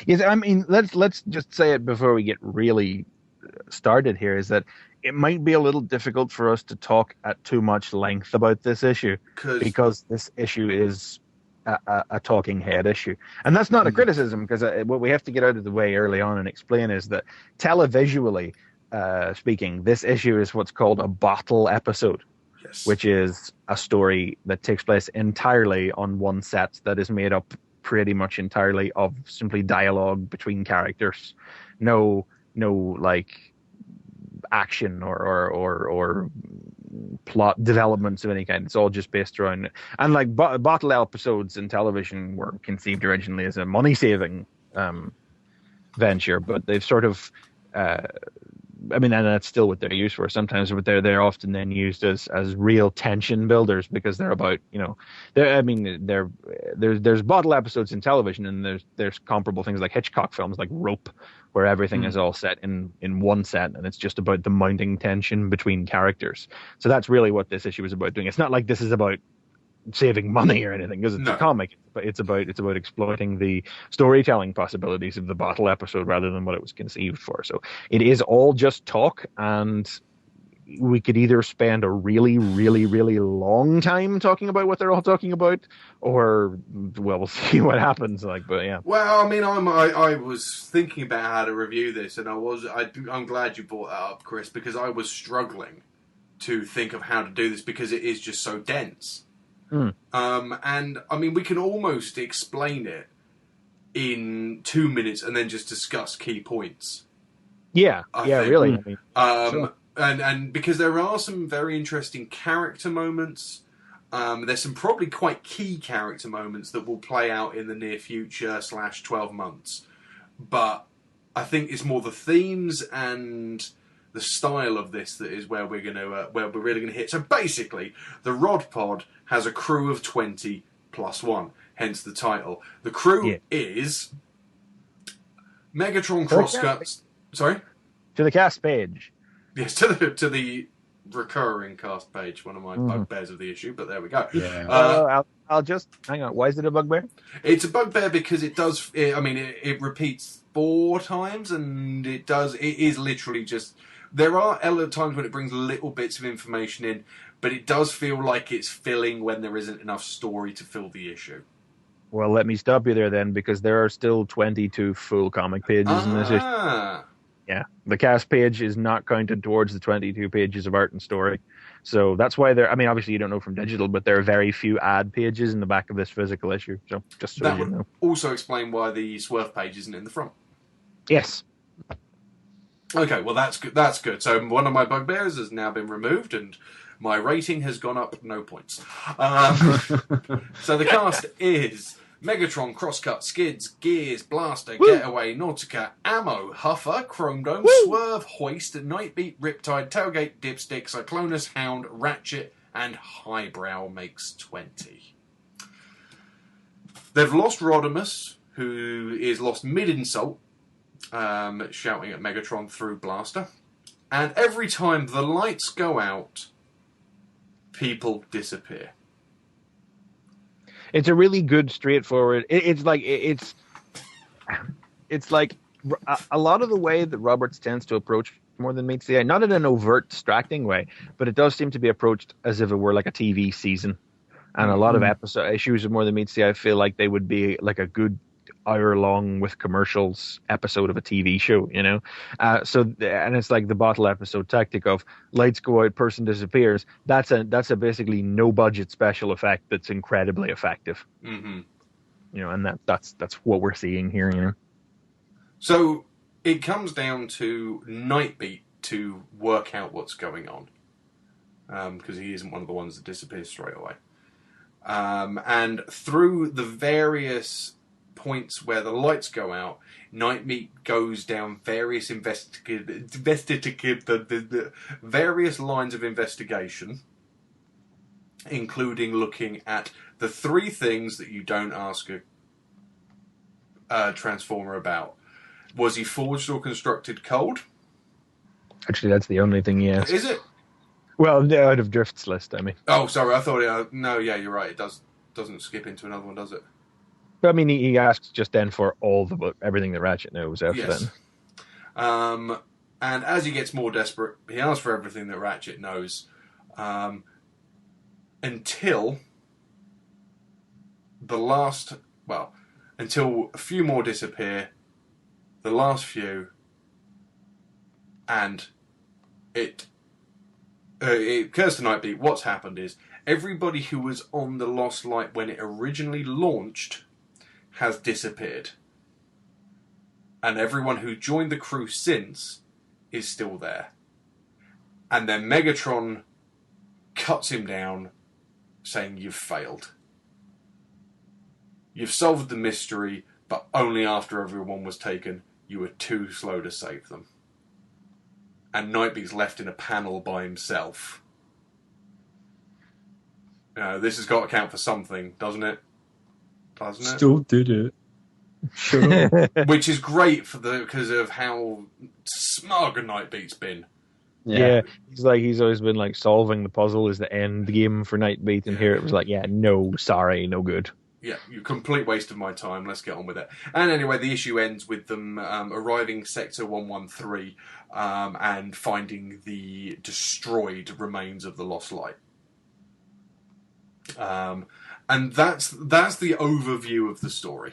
Yes, I mean, let's just say it before we get really started here, is that it might be a little difficult for us to talk at too much length about this issue because this issue is a talking head issue. And that's not a criticism, because what we have to get out of the way early on and explain is that televisually speaking, this issue is what's called a bottle episode. Yes. Which is a story that takes place entirely on one set that is made up pretty much entirely of simply dialogue between characters. No like action or plot developments of any kind. It's all just based around, and like bottle episodes in television were conceived originally as a money-saving venture, but they've sort of I mean, and that's still what they're used for sometimes, but they're often then used as real tension builders, because they're about, you know, there's bottle episodes in television, and there's comparable things like Hitchcock films like Rope, where everything is all set in one set, and it's just about the mounting tension between characters. So that's really what this issue is about doing. It's not like this is about saving money or anything, because it's a comic, but it's about exploiting the storytelling possibilities of the bottle episode rather than what it was conceived for. So it is all just talk, and we could either spend a really, really, really long time talking about what they're all talking about, or well, we'll see what happens. Like, but yeah. Well, I mean, I was thinking about how to review this, and I'm glad you brought that up, Chris, because I was struggling to think of how to do this because it is just so dense. And I mean, we can almost explain it in 2 minutes and then just discuss key points. Yeah, I think. Really. I mean, sure. And because there are some very interesting character moments. There's some probably quite key character moments that will play out in the near future / 12 months. But I think it's more the themes and the style of this that is where we're really gonna hit. So basically, the Rod Pod has a crew of 20 plus 1, hence the title. The crew is Megatron Crosscuts. Sorry, to the cast page. Yes, to the recurring cast page. One of my bugbears of the issue, but there we go. Yeah. I'll just hang on. Why is it a bugbear? It's a bugbear because it does. It repeats 4 times, and it is literally just. There are times when it brings little bits of information in, but it does feel like it's filling when there isn't enough story to fill the issue. Well, let me stop you there then, because there are still 22 full comic pages in this issue. Yeah, the cast page is not counted towards the 22 pages of art and story. So that's why I mean, obviously you don't know from digital, but there are very few ad pages in the back of this physical issue. So just so that you would know. Also explain why the Swerve page isn't in the front. Yes. Okay, well that's good. That's good. So one of my bugbears has now been removed, and my rating has gone up no points. So the cast is Megatron, Crosscut, Skids, Gears, Blaster, Getaway, Nautica, Ammo, Huffer, Chrome Dome, Swerve, Hoist, Nightbeat, Riptide, Tailgate, Dipstick, Cyclonus, Hound, Ratchet, and Highbrow makes 20. They've lost Rodimus, who is lost mid-insult, shouting at Megatron through Blaster. And every time the lights go out, people disappear. It's a really good, straightforward. It's like a lot of the way that Roberts tends to approach More Than Meets the Eye, not in an overt, distracting way, but it does seem to be approached as if it were like a TV season. And a lot of issues of More Than Meets the Eye feel like they would be like a good hour-long with commercials episode of a TV show, you know. And it's like the bottle episode tactic of lights go out, person disappears. That's a basically no-budget special effect that's incredibly effective. Mm-hmm. You know, and that's what we're seeing here, you know. So it comes down to Nightbeat to work out what's going on, because he isn't one of the ones that disappears straight away. And through the various points where the lights go out, Nightbeat goes down various the various lines of investigation, including looking at the 3 things that you don't ask a Transformer about. Was he forged or constructed cold? Actually, that's the only thing he asked. Is it? Well, out of Drift's list, I mean. Oh, sorry, I thought no, yeah, you're right. It doesn't skip into another one, does it? But I mean, he asks just then for everything that Ratchet knows after Yes. then. And as he gets more desperate, he asks for everything that Ratchet knows, until until a few more disappear, the last few, and it occurs to Nightbeat what's happened is everybody who was on the Lost Light when it originally launched has disappeared. And everyone who joined the crew since is still there. And then Megatron cuts him down, saying, "You've failed. You've solved the mystery, but only after everyone was taken. You were too slow to save them." And Nightbeat's left in a panel by himself. This has got to count for something, doesn't it? Still did it. Sure. Which is great because of how smug Nightbeat's been. Yeah, he's always been like solving the puzzle is the end game for Nightbeat, and here it was like, no, sorry, no good. Yeah, you complete waste of my time. Let's get on with it. And anyway, the issue ends with them arriving Sector 113 and finding the destroyed remains of the Lost Light. And that's the overview of the story.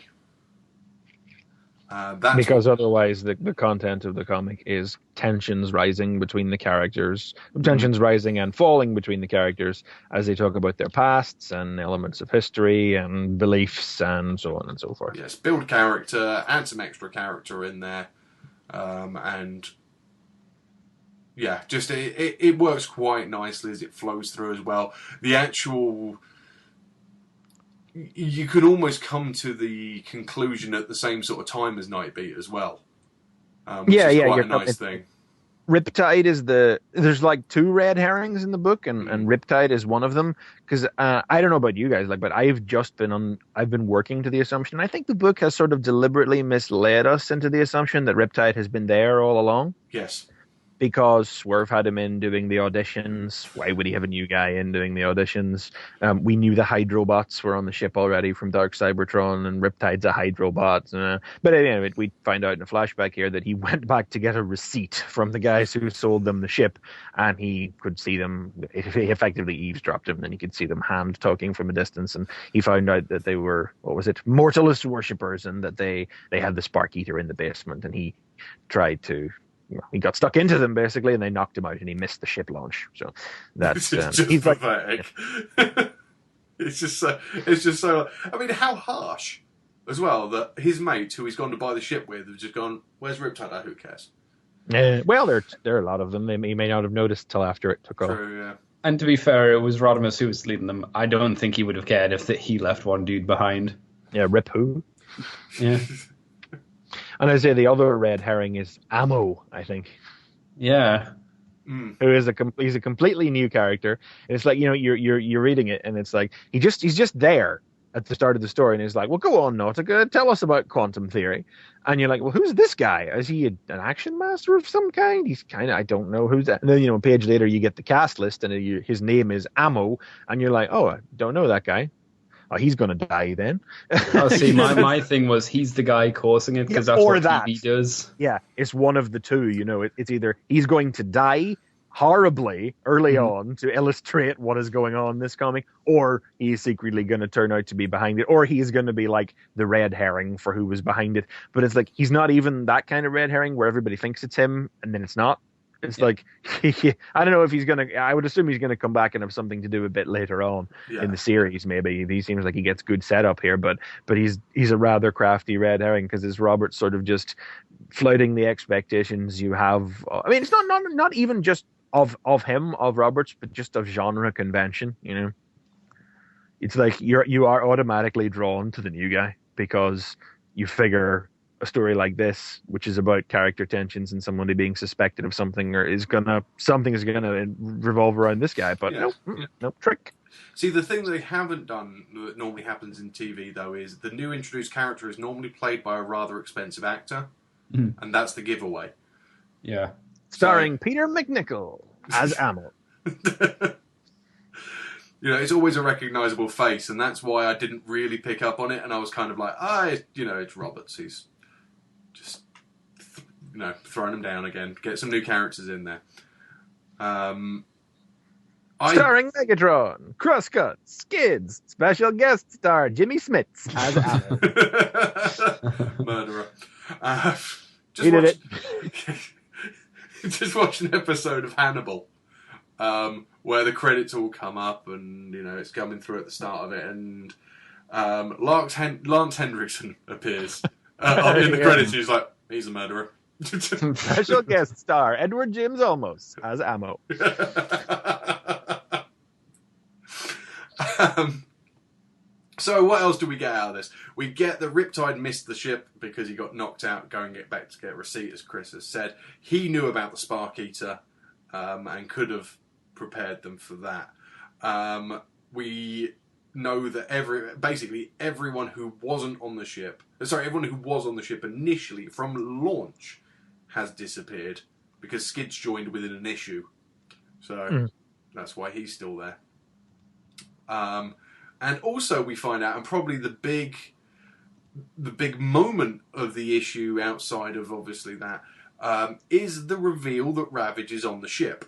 Because otherwise the content of the comic is tensions rising between the characters, tensions rising and falling between the characters as they talk about their pasts and elements of history and beliefs and so on and so forth. Yes, build character, add some extra character in there, and yeah, just it works quite nicely as it flows through as well. The actual... You could almost come to the conclusion at the same sort of time as Nightbeat as well. Which is quite a nice thing. Riptide is there's like 2 red herrings in the book, and Riptide is one of them. Because I don't know about you guys, but I've been working to the assumption. I think the book has sort of deliberately misled us into the assumption that Riptide has been there all along. Yes. Because Swerve had him in doing the auditions. Why would he have a new guy in doing the auditions? We knew the Hydrobots were on the ship already from Dark Cybertron, and Riptide's a Hydrobot. But anyway, we find out in a flashback here that he went back to get a receipt from the guys who sold them the ship, and he could see them. He effectively eavesdropped him, and he could see them hand talking from a distance, and he found out that they were, Mortalist worshippers, and that they had the Spark Eater in the basement, and he tried to... he got stuck into them basically, and they knocked him out, and he missed the ship launch. So that's just he's pathetic. It's just so. I mean, how harsh as well that his mate, who he's gone to buy the ship with, have just gone, "Where's Riptide? Oh, who cares?" Well, there are a lot of them. He may not have noticed till after it took off. True, yeah. And to be fair, it was Rodimus who was leading them. I don't think he would have cared if he left one dude behind. Yeah, Rip who? Yeah. And I say the other red herring is Ammo, I think. Yeah. Who is he's a completely new character. And it's like, you're reading it, and it's like he's just there at the start of the story, and he's like, "Well, go on, Nautica, tell us about quantum theory." And you're like, "Well, who's this guy? Is he an action master of some kind? He's kind of, I don't know who's that." And then a page later you get the cast list, and his name is Ammo, and you're like, "Oh, I don't know that guy. Oh, he's going to die then." Oh, see, my thing was he's the guy causing it, because that's what TV does. Yeah, it's one of the two. It's either he's going to die horribly early on to illustrate what is going on in this comic, or he's secretly going to turn out to be behind it, or he's going to be like the red herring for who was behind it. But it's like he's not even that kind of red herring where everybody thinks it's him and then it's not. It's like I don't know if he's gonna. I would assume he's gonna come back and have something to do a bit later on in the series. Maybe he seems like he gets good setup here, but he's a rather crafty red herring because it's Robert sort of just flouting the expectations you have. I mean, it's not even just of him, of Roberts, but just of genre convention. You know, it's like you are automatically drawn to the new guy because you figure a story like this, which is about character tensions and somebody being suspected of something, or something is gonna revolve around this guy. But no trick. See, the thing they haven't done that normally happens in TV though is the new introduced character is normally played by a rather expensive actor, and that's the giveaway. Yeah, starring Peter McNichol as Amel. You know, it's always a recognisable face, and that's why I didn't really pick up on it. And I was kind of like, it's Roberts. He's just, throwing them down again. Get some new characters in there. Starring Megatron, Crosscut, Skids, special guest star Jimmy Smits as Amel. Murderer. Just watch an episode of Hannibal. Where the credits all come up and, it's coming through at the start of it, and Lance Henriksen appears in the credits, and he's like, he's a murderer. Special guest star Edward James Olmos as Ammo. So what else do we get out of this? We get that Riptide missed the ship because he got knocked out going back to get a receipt, as Chris has said. He knew about the Spark Eater and could have prepared them for that. We know that everyone who was on the ship initially from launch has disappeared because Skids joined within an issue. So that's why he's still there. And also we find out, and probably the big moment of the issue outside of obviously that, is the reveal that Ravage is on the ship.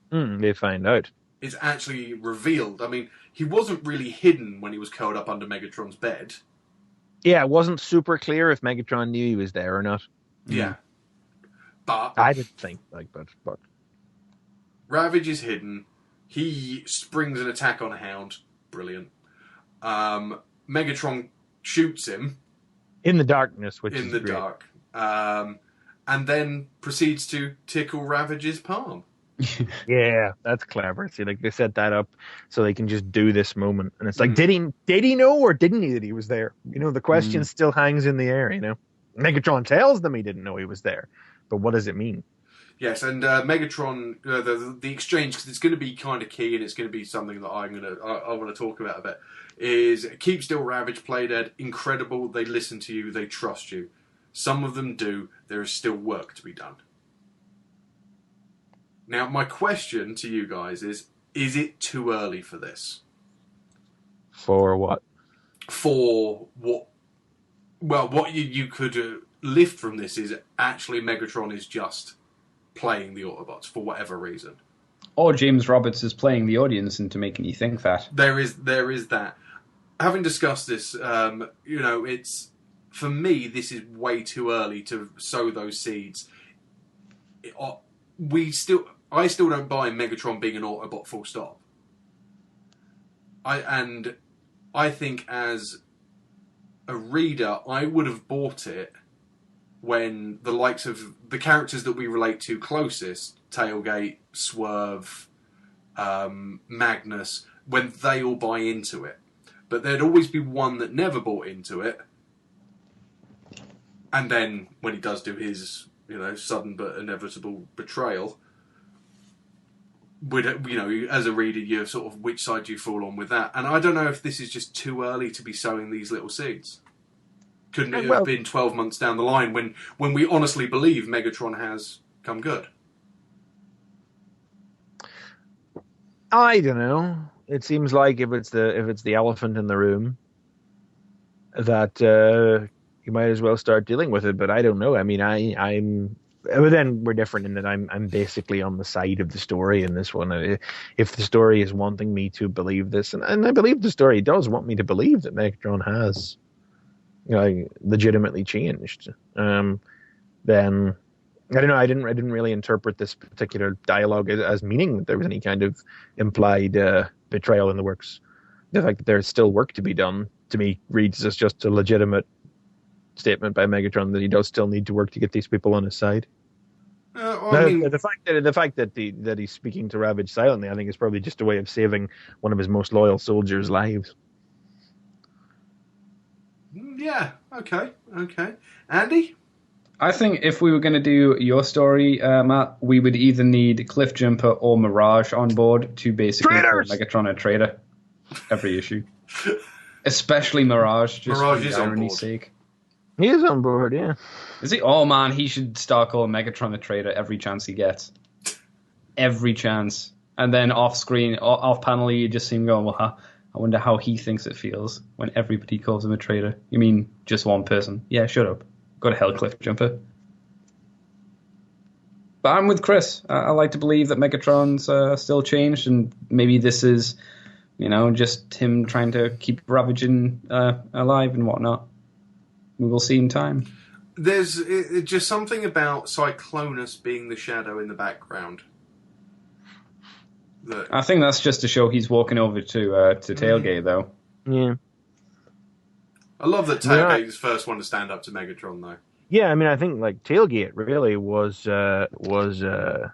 They find out. It's actually revealed. I mean, he wasn't really hidden when he was curled up under Megatron's bed. Yeah, it wasn't super clear if Megatron knew he was there or not. Yeah. But I didn't think but Ravage is hidden. He springs an attack on a Hound. Brilliant. Megatron shoots him. In the darkness, which in is the great. dark. And then proceeds to tickle Ravage's palm. Yeah, that's clever. See, like they set that up so they can just do this moment, and it's like, did he know or didn't he that he was there? The question still hangs in the air. Megatron tells them he didn't know he was there, but what does it mean? Yes, and Megatron, the exchange, because it's going to be kind of key, and it's going to be something that I want to talk about a bit. Is keep still, Ravage, play dead, incredible. They listen to you, they trust you. Some of them do. There is still work to be done. Now, my question to you guys is it too early for this? For what? For what? Well, what you could lift from this is actually Megatron is just playing the Autobots for whatever reason. Or James Roberts is playing the audience into making you think that. There is that. Having discussed this, it's, for me, this is way too early to sow those seeds. I still don't buy Megatron being an Autobot full stop. I think as a reader, I would have bought it when the likes of the characters that we relate to closest, Tailgate, Swerve, Magnus, when they all buy into it. But there'd always be one that never bought into it. And then when he does do his, sudden but inevitable betrayal, as a reader, you're sort of, which side do you fall on with that? And I don't know if this is just too early to be sowing these little seeds. Couldn't it have been 12 months down the line when we honestly believe Megatron has come good? I don't know. It seems like if it's the elephant in the room, that you might as well start dealing with it. But I don't know. I mean, but then we're different in that I'm basically on the side of the story in this one. If the story is wanting me to believe this, and I believe the story does want me to believe that Megatron has, legitimately changed, then I don't know. I didn't really interpret this particular dialogue as meaning that there was any kind of implied betrayal in the works. The fact that there's still work to be done, to me, reads as just a legitimate statement by Megatron that he does still need to work to get these people on his side. Well, I mean, The fact that he's speaking to Ravage silently, I think, is probably just a way of saving one of his most loyal soldiers' lives. yeah, okay. Andy? I think if we were going to do your story, Matt, we would either need Cliffjumper or Mirage on board to basically call Traitors! Megatron a traitor every issue. Especially Mirage, just Mirage for is on irony's board. sake. He is on board, yeah. Is he? Oh man, he should start calling Megatron a traitor every chance he gets. Every chance. And then off screen, off panel, you just see him going, well, I wonder how he thinks it feels when everybody calls him a traitor. You mean just one person? Yeah, shut up. Go to hell, Cliffjumper. But I'm with Chris. I like to believe that Megatron's still changed, and maybe this is, just him trying to keep Ravaging alive and whatnot. We will see in time. There's just something about Cyclonus being the shadow in the background. I think that's just to show he's walking over to Tailgate, though. Yeah. I love that Tailgate is the first one to stand up to Megatron, though. Yeah, I mean, I think Tailgate really was the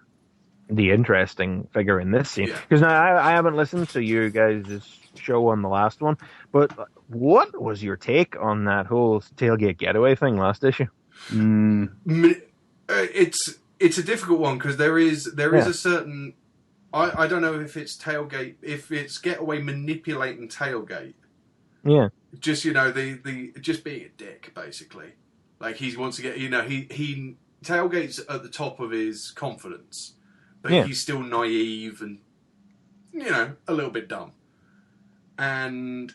interesting figure in this scene, because now I haven't listened to you guys' show on the last one, but what was your take on that whole Tailgate getaway thing last issue? It's a difficult one because there is a certain. I don't know if it's Tailgate, if it's Getaway manipulating Tailgate. Yeah. Just the just being a dick, basically. Like he wants to get he Tailgate's at the top of his confidence, but he's still naive and a little bit dumb. And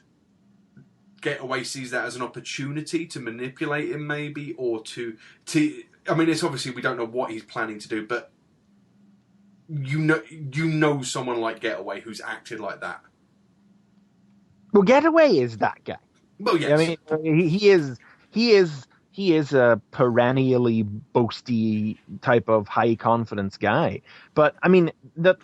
Getaway sees that as an opportunity to manipulate him, maybe, or to. I mean, it's obviously we don't know what he's planning to do, but you know someone like Getaway who's acted like that. Well, Getaway is that guy. Well, yes. I mean, he is a perennially boasty type of high confidence guy. But I mean, the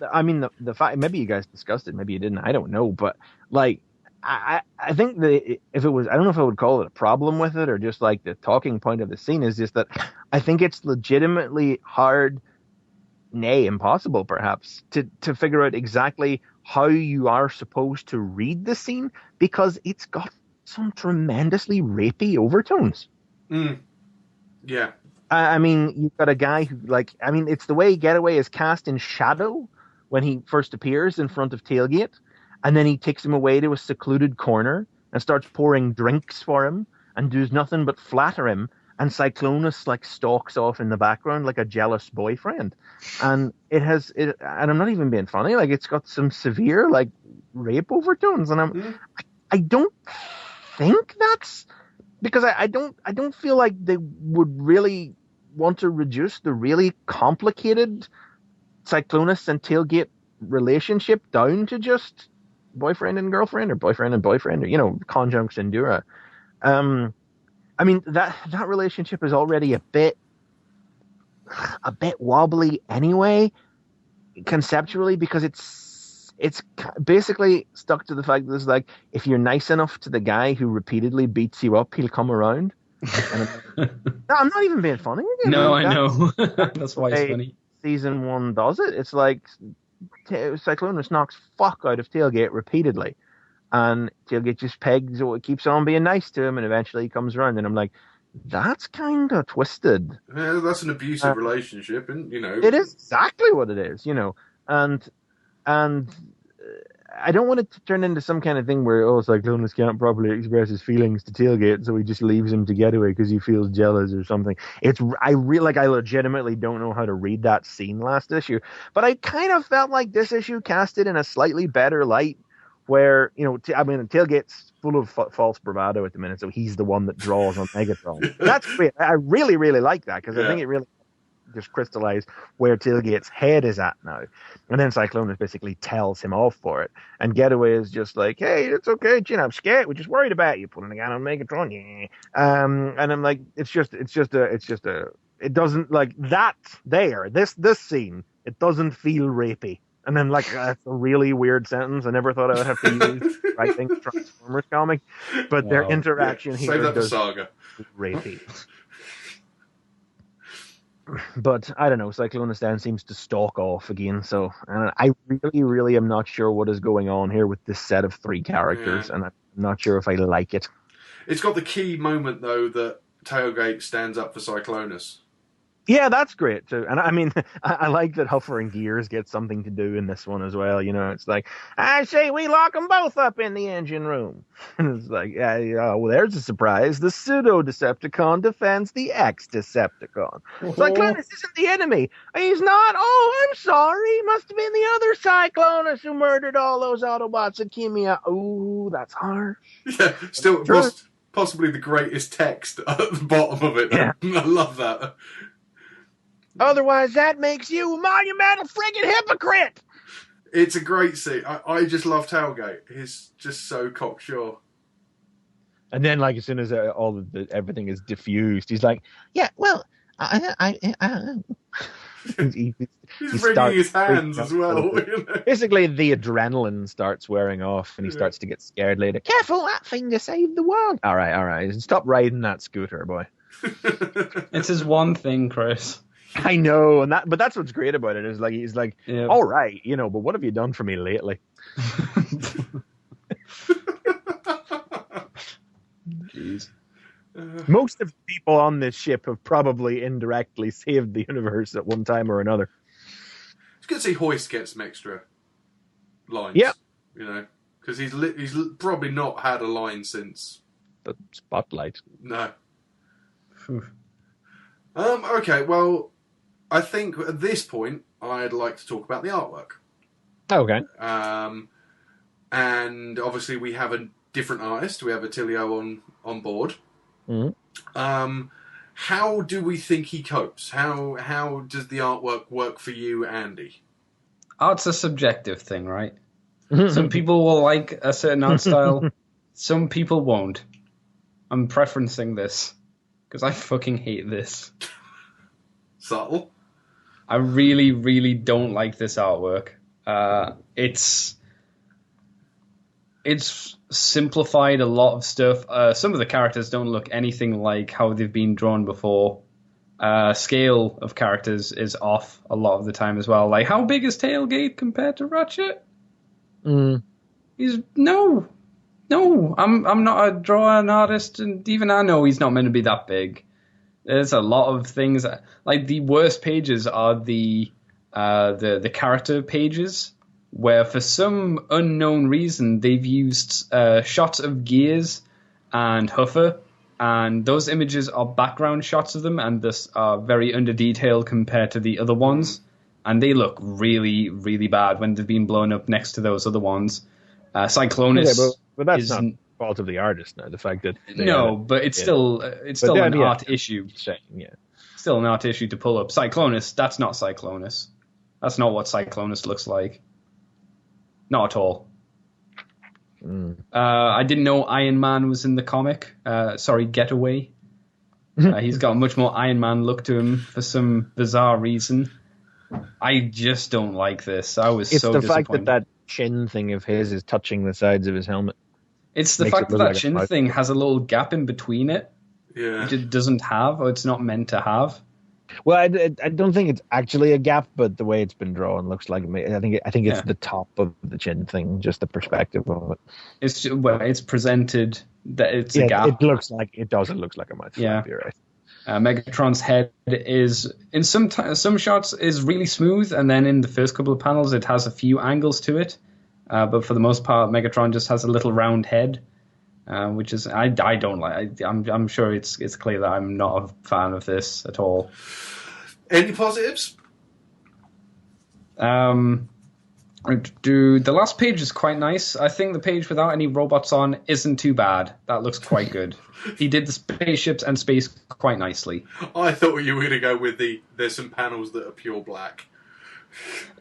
fact, maybe you guys discussed it, maybe you didn't. I don't know, but like. I think if it was, I don't know if I would call it a problem with it or just like the talking point of the scene is just that I think it's legitimately hard, nay, impossible perhaps, to figure out exactly how you are supposed to read the scene because it's got some tremendously rapey overtones. Yeah. I mean, you've got a guy who, it's the way Getaway is cast in shadow when he first appears in front of Tailgate. And then he takes him away to a secluded corner and starts pouring drinks for him and does nothing but flatter him. And Cyclonus stalks off in the background like a jealous boyfriend. And and I'm not even being funny, it's got some severe rape overtones. And I don't think that's because I don't feel like they would really want to reduce the really complicated Cyclonus and Tailgate relationship down to just boyfriend and girlfriend or boyfriend and boyfriend or conjunction dura. I mean that relationship is already a bit wobbly anyway conceptually because it's basically stuck to the fact that it's if you're nice enough to the guy who repeatedly beats you up, he'll come around. And I'm not even being funny. No, I know. That's why it's funny. Season 1 does it. It's Cyclonus knocks fuck out of Tailgate repeatedly, and Tailgate just pegs or keeps on being nice to him, and eventually he comes around, and I'm like, that's kind of twisted. Yeah, that's an abusive relationship, and it is exactly what it is, and I don't want it to turn into some kind of thing where Cyclonus can't properly express his feelings to Tailgate, so he just leaves him to Getaway because he feels jealous or something. I legitimately don't know how to read that scene last issue, but I kind of felt like this issue cast it in a slightly better light, where Tailgate's full of false bravado at the minute, so he's the one that draws on Megatron. That's great. I really, really like that because I think it really just crystallize where Tailgate's head is at now. And then Cyclonus basically tells him off for it. And Getaway is just like, hey, it's okay, chin up, scat. We're just worried about you pulling a gun on Megatron. Yeah. And I'm like, it doesn't like that there, this scene, it doesn't feel rapey. And then like, that's a really weird sentence. I never thought I would have to use writing Transformers comic, but their interaction here save that for does Saga. rapey. But I don't know. Cyclonus then seems to stalk off again. So I really, really am not sure what is going on here with this set of 3 characters, and I'm not sure if I like it. It's got the key moment though that Tailgate stands up for Cyclonus. Yeah, that's great too. And I mean, I like that Huffer and Gears get something to do in this one as well. You know, it's like, I say we lock them both up in the engine room. And it's like, well, there's a surprise. The pseudo-Decepticon defends the ex-Decepticon. Cyclonus isn't the enemy. He's not. Oh, I'm sorry. Must have been the other Cyclonus who murdered all those Autobots at Kimia. Oh, that's harsh. Yeah, still possibly the greatest text at the bottom of it. Yeah. I love that. Otherwise, that makes you a monumental friggin' hypocrite. It's a great scene. I just love Tailgate. He's just so cocksure. And then, like, as soon as everything is diffused, he's like, "Yeah, well, he's wringing his hands as well. You know? Basically, the adrenaline starts wearing off, and he starts to get scared later. Careful, that thing to save the world. All right. Stop riding that scooter, boy. It's his one thing, Chris. I know, but that's what's great about it. Is like he's like, yeah. All right, you know, but what have you done for me lately? Jeez. Most of the people on this ship have probably indirectly saved the universe at one time or another. It's good to see Hoist get some extra lines. Yeah, you know, because he's probably not had a line since the Spotlight. No. Okay, well, I think at this point I'd like to talk about the artwork. Okay. And obviously we have a different artist. We have Attilio on board. Mm-hmm. How do we think he copes? How does the artwork work for you, Andy? Art's a subjective thing, right? Some people will like a certain art style. Some people won't. I'm preferencing this because I fucking hate this. Subtle. I really, really don't like this artwork. It's simplified a lot of stuff. Some of the characters don't look anything like how they've been drawn before. Scale of characters is off a lot of the time as well. Like, how big is Tailgate compared to Ratchet? He's no. I'm not a drawing artist, and even I know he's not meant to be that big. There's a lot of things like the worst pages are the character pages, where for some unknown reason they've used shots of Gears and Huffer, and those images are background shots of them, and this are very under detailed compared to the other ones, and they look really, really bad when they've been blown up next to those other ones. Cyclonus, but that's not fault of the artist now. The fact that but it's still an art issue. Still an art issue to pull up. Cyclonus, that's not Cyclonus. That's not what Cyclonus looks like. Not at all. I didn't know Iron Man was in the comic. Getaway. He's got a much more Iron Man look to him for some bizarre reason. I just don't like this. I was so disappointed. It's the fact that chin thing of his is touching the sides of his helmet. It's the fact that chin thing has a little gap in between it. Yeah. Which it doesn't have, or it's not meant to have. Well, I don't think it's actually a gap, but the way it's been drawn looks like I think it's the top of the chin thing, just the perspective of it. It's presented that it's a gap. It looks like it does. It looks like a mouth flap. You're right. Megatron's head is in some shots is really smooth, and then in the first couple of panels it has a few angles to it. But for the most part, Megatron just has a little round head, which is I don't like. I'm sure it's clear that I'm not a fan of this at all. Any positives? I The last page is quite nice. I think the page without any robots on isn't too bad. That looks quite good. He did the spaceships and space quite nicely. I thought you were going to go with there's some panels that are pure black.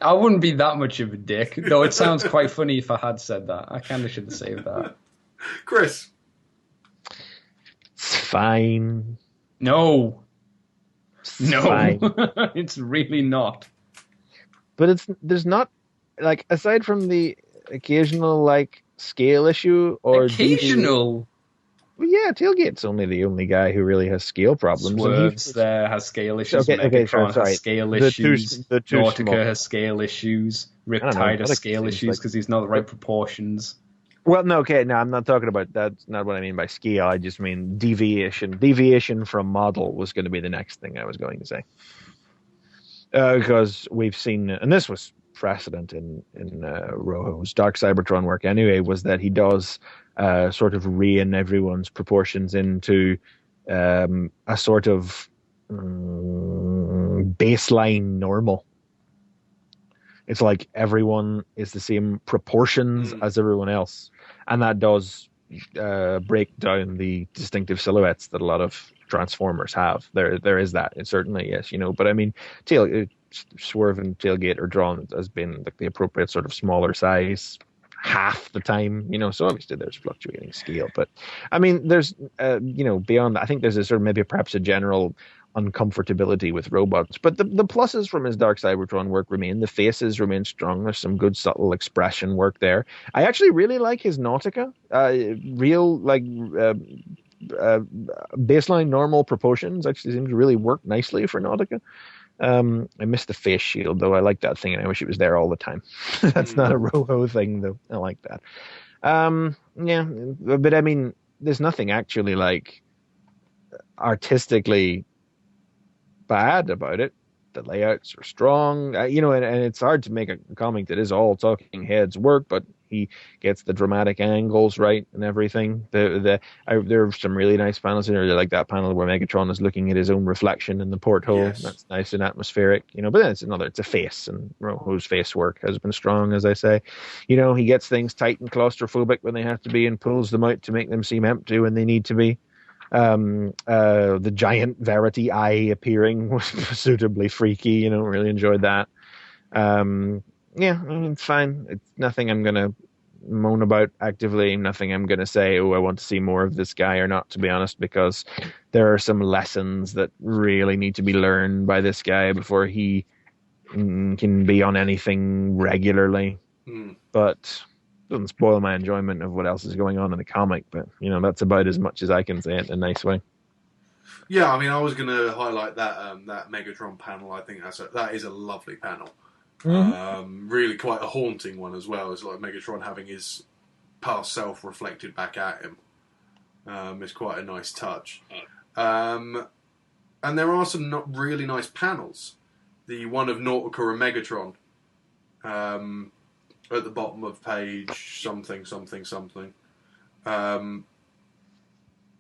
I wouldn't be that much of a dick, though it sounds quite funny if I had said that. I kind of should have saved that. Chris? It's fine. No. It's No. fine. It's really not. But there's not, like, aside from the occasional, like, scale issue or Occasional. Well, yeah, Tailgate's the only guy who really has scale problems. Swerves there has scale issues. Okay, Megatron sorry. has scale The two issues. small- Nautica has scale issues. Riptide has scale issues because he's not the right proportions. Well, no, okay, no, I'm not talking about that's not what I mean by scale. I just mean deviation. Deviation from model was going to be the next thing I was going to say. Because we've seen, and this was precedent in Rojo's Dark Cybertron work anyway, was that he does sort of rein everyone's proportions into a sort of baseline normal. It's like everyone is the same proportions as everyone else. And that does break down the distinctive silhouettes that a lot of Transformers have. There is that. It certainly is, But I mean, Swerve and Tailgate are drawn as being like the appropriate sort of smaller size half the time, So obviously there's fluctuating scale. But I mean, there's, beyond that, I think there's a sort of perhaps a general uncomfortability with robots, but the pluses from his Dark Cybertron work remain. The faces remain strong. There's some good subtle expression work there. I actually really like his Nautica, baseline normal proportions actually seem to really work nicely for Nautica. I missed the face shield though. I like that thing and I wish it was there all the time. That's not a Rojo thing though. I like that. Yeah, but I mean, there's nothing actually like artistically bad about it. The layouts are strong, and it's hard to make a comic that is all talking heads work, but he gets the dramatic angles right and everything. There are some really nice panels in there. I like that panel where Megatron is looking at his own reflection in the porthole. Yes. That's nice and atmospheric, but then it's a face, and Rojo's face work has been strong, as I say. He gets things tight and claustrophobic when they have to be and pulls them out to make them seem empty when they need to be. The giant Verity eye appearing was suitably freaky, really enjoyed that. Yeah, I mean, it's fine. It's nothing I'm gonna moan about actively, nothing I'm gonna say, I want to see more of this guy or not, to be honest, because there are some lessons that really need to be learned by this guy before he can be on anything regularly. But doesn't spoil my enjoyment of what else is going on in the comic, but that's about as much as I can say it in a nice way. Yeah, I mean, I was going to highlight that that Megatron panel. I think that is a lovely panel. Mm-hmm. Really quite a haunting one as well. It's like Megatron having his past self reflected back at him. It's quite a nice touch. And there are some really nice panels. The one of Nautica and Megatron. At the bottom of page something. I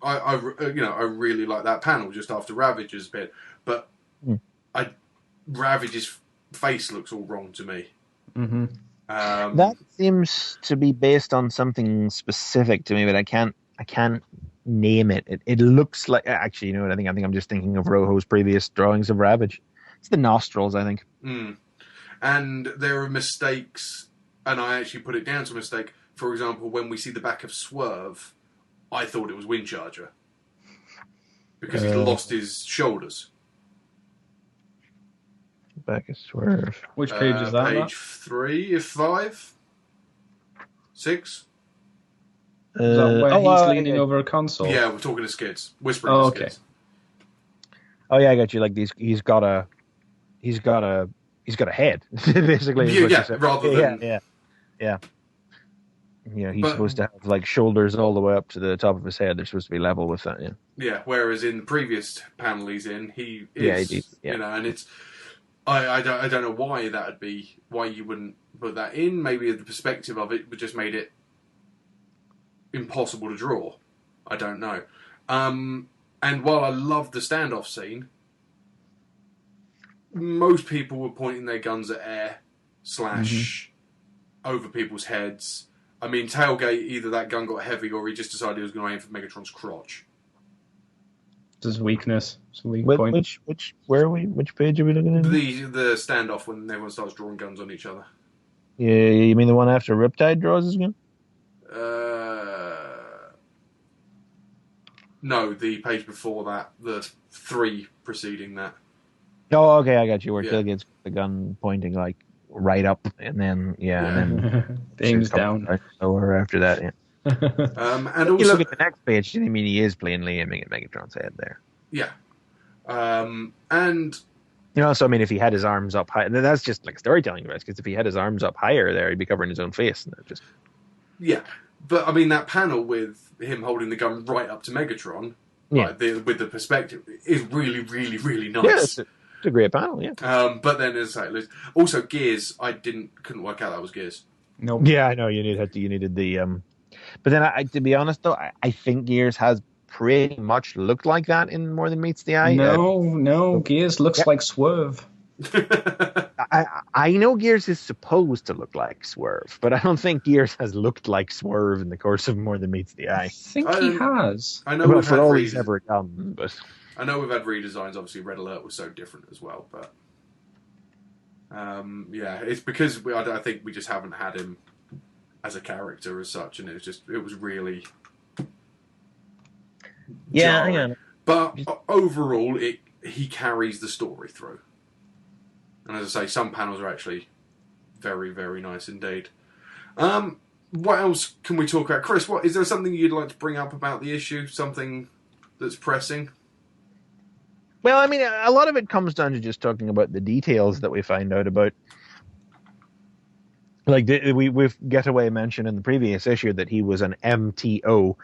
really like that panel just after Ravage's bit, but Ravage's face looks all wrong to me. Mm-hmm. That seems to be based on something specific to me, but I can't name it. It looks like, actually, I think I'm just thinking of Rojo's previous drawings of Ravage. It's the nostrils, I think. And there are mistakes. And I actually put it down to a mistake. For example, when we see the back of Swerve, I thought it was Windcharger. Because he's lost his shoulders. Back of Swerve. Which page is that? Page 3, 5, 6. Is that where he's leaning over a console? Yeah, we're talking to Skids. Whispering to Skids. Oh yeah, I got you. Like he's got a head, basically. Rather than... Yeah. He's supposed to have like shoulders all the way up to the top of his head. They're supposed to be level with that. Yeah. Whereas in the previous panel he's in, he is. And it's. I don't know why that would be. Why you wouldn't put that in? Maybe the perspective of it would just made it impossible to draw. I don't know. And while I love the standoff scene, most people were pointing their guns at air / over people's heads. I mean, Tailgate, either that gun got heavy or he just decided he was going to aim for Megatron's crotch. It's his weakness. It's a weak point. Where are we? Which page are we looking at? The standoff when everyone starts drawing guns on each other. Yeah, you mean the one after Riptide draws his gun? No, the page before that, the 3 preceding that. Oh, okay, I got you. Where Yeah. Tailgate's the gun pointing like right up, and then and then Aim's down. Right lower after that. Yeah. And You also, look at the next page. I mean, he is plainly aiming at Megatron's head there. yeah, and You know, so I mean, if he had his arms up high, and then that's just like storytelling, right? Because if he had his arms up higher there, he'd be covering his own face, and that just yeah, but I mean that panel with him holding the gun right up to Megatron, Yeah. like, with the perspective, is really, really, really nice. yeah, it's a great panel. Yeah. But then as I say, also Gears, I couldn't work out that was Gears. Nope. Yeah, I know you needed the but then I to be honest though, I think Gears has pretty much looked like that in More Than Meets the Eye. No, Gears looks like Swerve. I know Gears is supposed to look like Swerve, but I don't think Gears has looked like Swerve in the course of More Than Meets the Eye. I think he has. I know Well, we've for had all he's ever done, but I know we've had redesigns. Obviously, Red Alert was so different as well, but yeah, it's because I think we just haven't had him as a character as such, and it was really jarring. yeah. But overall, he carries the story through, and as I say, some panels are actually very, very nice indeed. What else can we talk about, Chris? Is there something you'd like to bring up about the issue? Something that's pressing? Well, I mean, a lot of it comes down to just talking about the details that we find out about. Like we've Getaway mentioned in the previous issue that he was an MTO,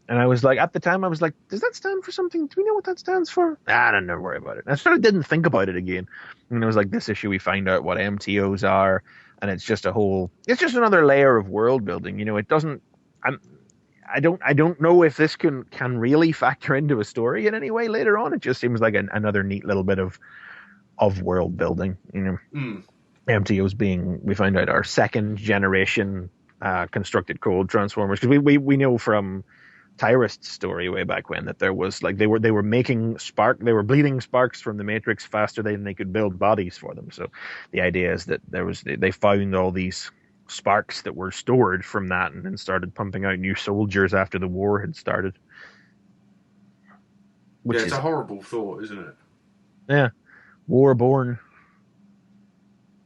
and I was like, at the time, I was like, does that stand for something? Do we know what that stands for? I don't know. Worry about it. I sort of didn't think about it again, and it was like this issue we find out what MTOs are, and it's just another layer of world building. You know, it doesn't. I don't know if this can really factor into a story in any way later on. It just seems like another neat little bit of world building. You know. Mm. MTOs being, we find out, our second generation constructed cold transformers, because we know from Tyrist's story way back when that there was like they were making they were bleeding sparks from the Matrix faster than they could build bodies for them. So the idea is that they found all these sparks that were stored from that and then started pumping out new soldiers after the war had started. Yeah, it's a horrible thought, isn't it? Yeah, war born.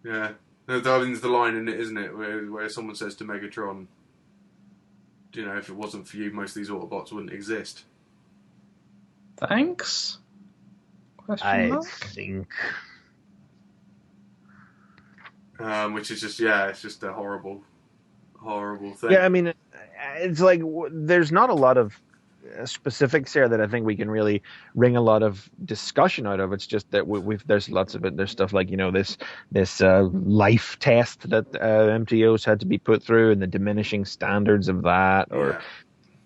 Yeah, there's the line in it, isn't it, where someone says to Megatron, you know, if it wasn't for you, most of these Autobots wouldn't exist. Thanks? I think. Which is just, it's just a horrible, horrible thing. Yeah, I mean, it's like there's not a lot of specifics here that I think we can really wring a lot of discussion out of. It's just that there's lots of it. There's stuff like, you know, this life test that MTOs had to be put through and the diminishing standards of that, or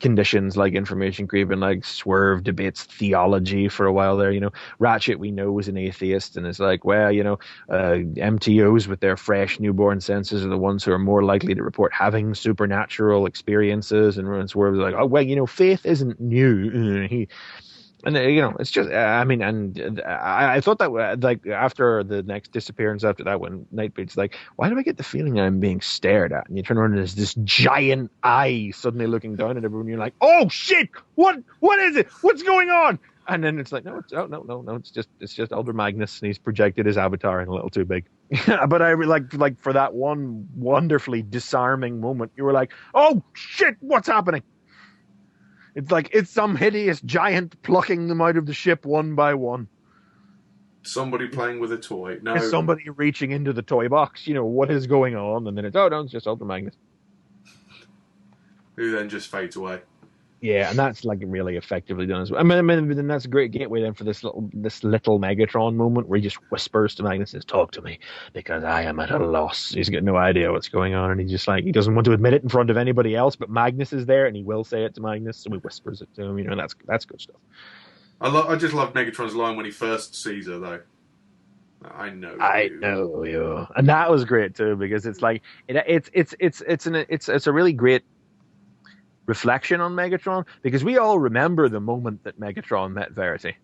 conditions like information creep, and like Swerve debates theology for a while there. You know, Ratchet, we know, is an atheist and is like, well, you know, MTOs with their fresh newborn senses are the ones who are more likely to report having supernatural experiences. And Swerve is like, oh, well, you know, faith isn't new. And you know, it's just, I mean, and I thought that, like, after the next disappearance after that one, Nightbeat's like, why do I get the feeling I'm being stared at? And you turn around and there's this giant eye suddenly looking down at everyone. You're like, oh shit, what is it? What's going on? And then it's like, no, it's just Elder Magnus, and he's projected his avatar in a little too big. But I like for that one wonderfully disarming moment, you were like, oh shit, what's happening? It's like it's some hideous giant plucking them out of the ship one by one. Somebody playing with a toy. No. It's somebody reaching into the toy box. You know, what is going on? And then it's, it's just Ultra Magnus. Who then just fades away. Yeah, and that's like really effectively done as well. I mean, then that's a great gateway then for this little Megatron moment where he just whispers to Magnus, says, "Talk to me, because I am at a loss." He's got no idea what's going on, and he doesn't want to admit it in front of anybody else, but Magnus is there, and he will say it to Magnus, so he whispers it to him. You know, that's good stuff. I just love Megatron's line when he first sees her, though. I know. I you. know you, and that was great too because it's like it's a really great reflection on Megatron because we all remember the moment that Megatron met Verity.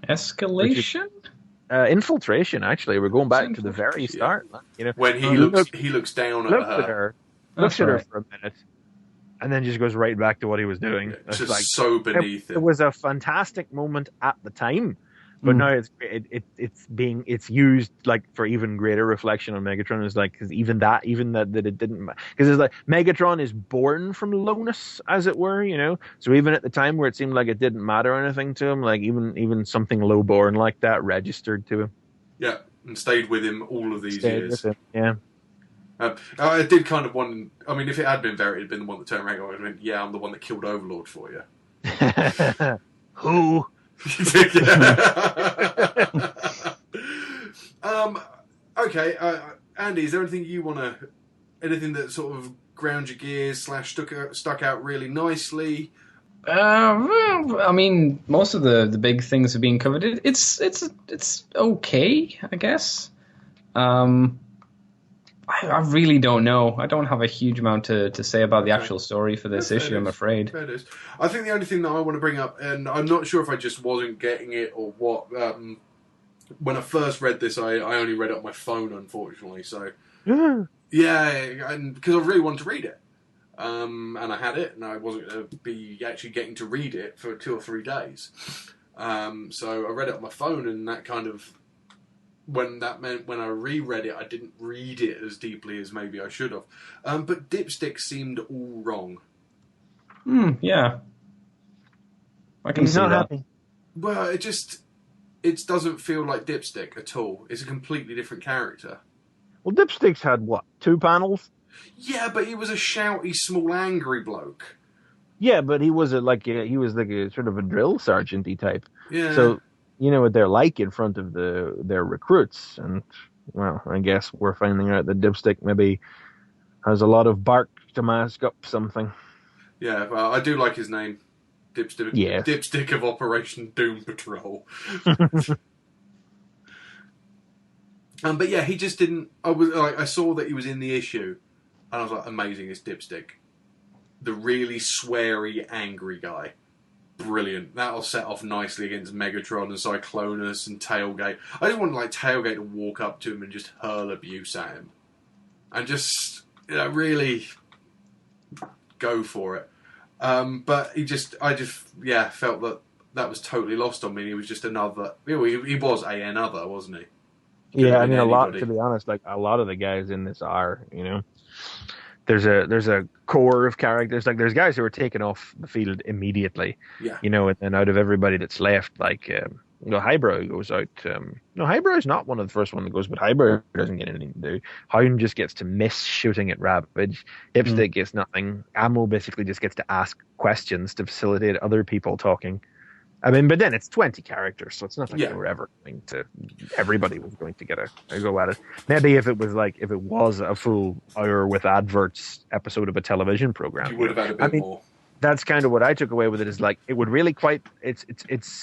Escalation? Infiltration. Actually, we're going back to the very Yeah. start. You know, When he looks down at looks at her. her, That's looks at her right. for a minute, and then just goes right back to what he was doing. Yeah, It's just like so beneath it him. was a fantastic moment at the time, but now it's used like for even greater reflection on Megatron. Is like because even that it didn't because it's like Megatron is born from lowness, as it were, you know. So even at the time where it seemed like it didn't matter anything to him, like even something low born like that registered to him. Yeah, and stayed with him all of these Stayed years. with him. Yeah. I did kind of want. I mean, if it had been Verity, it'd been the one that turned around and would have been, yeah, I'm the one that killed Overlord for you. Who? Okay, Andy, is there anything you want to, anything that sort of ground your gears / stuck out really nicely? Well, I mean, most of the big things have been covered. It's okay, I guess. I really don't know. I don't have a huge amount to say about the actual story for this issue, I'm afraid. Fair dues. I think the only thing that I want to bring up, and I'm not sure if I just wasn't getting it or what, when I first read this, I only read it on my phone, unfortunately. So, yeah, and because I really wanted to read it. And I had it, and I wasn't going to be actually getting to read it for 2 or 3 days. So I read it on my phone, and that kind of... when I reread it, I didn't read it as deeply as maybe I should have. But Dipstick seemed all wrong. Yeah. I can He's see not that. happy. Well, it doesn't feel like Dipstick at all. It's a completely different character. Well, Dipstick's had what, 2 panels? Yeah, but he was a shouty, small, angry bloke. Yeah, but he was he was like a sort of a drill sergeant-y type. Yeah. So you know what they're like in front of their recruits, and well, I guess we're finding out that Dipstick maybe has a lot of bark to mask up something. Yeah, well, I do like his name, Dipstick. Yeah. Dipstick of Operation Doom Patrol. But yeah, he just didn't. I saw that he was in the issue, and I was like, amazing, it's Dipstick, the really sweary, angry guy. Brilliant. That'll set off nicely against Megatron and Cyclonus and Tailgate. I just want Tailgate to walk up to him and just hurl abuse at him, and just really go for it. But I just felt that was totally lost on me. He was just another. He was another, wasn't he? Yeah, I mean, to be honest, like a lot of the guys in this are, you know, there's a core of characters. Like there's guys who are taken off the field immediately. Yeah. You know, and out of everybody that's left, like Highbrow goes out. No, Highbrow's not one of the first one that goes, but Highbrow doesn't get anything to do. Hound just gets to miss shooting at Ravage. Dipstick gets nothing. Ammo basically just gets to ask questions to facilitate other people talking. I mean, but then it's 20 characters, so it's not like they were ever going to. Everybody was going to get a go at it. Maybe if it was a full hour with adverts episode of a television program, you would have had a bit more. That's kind of what I took away with it. Is like it would really it's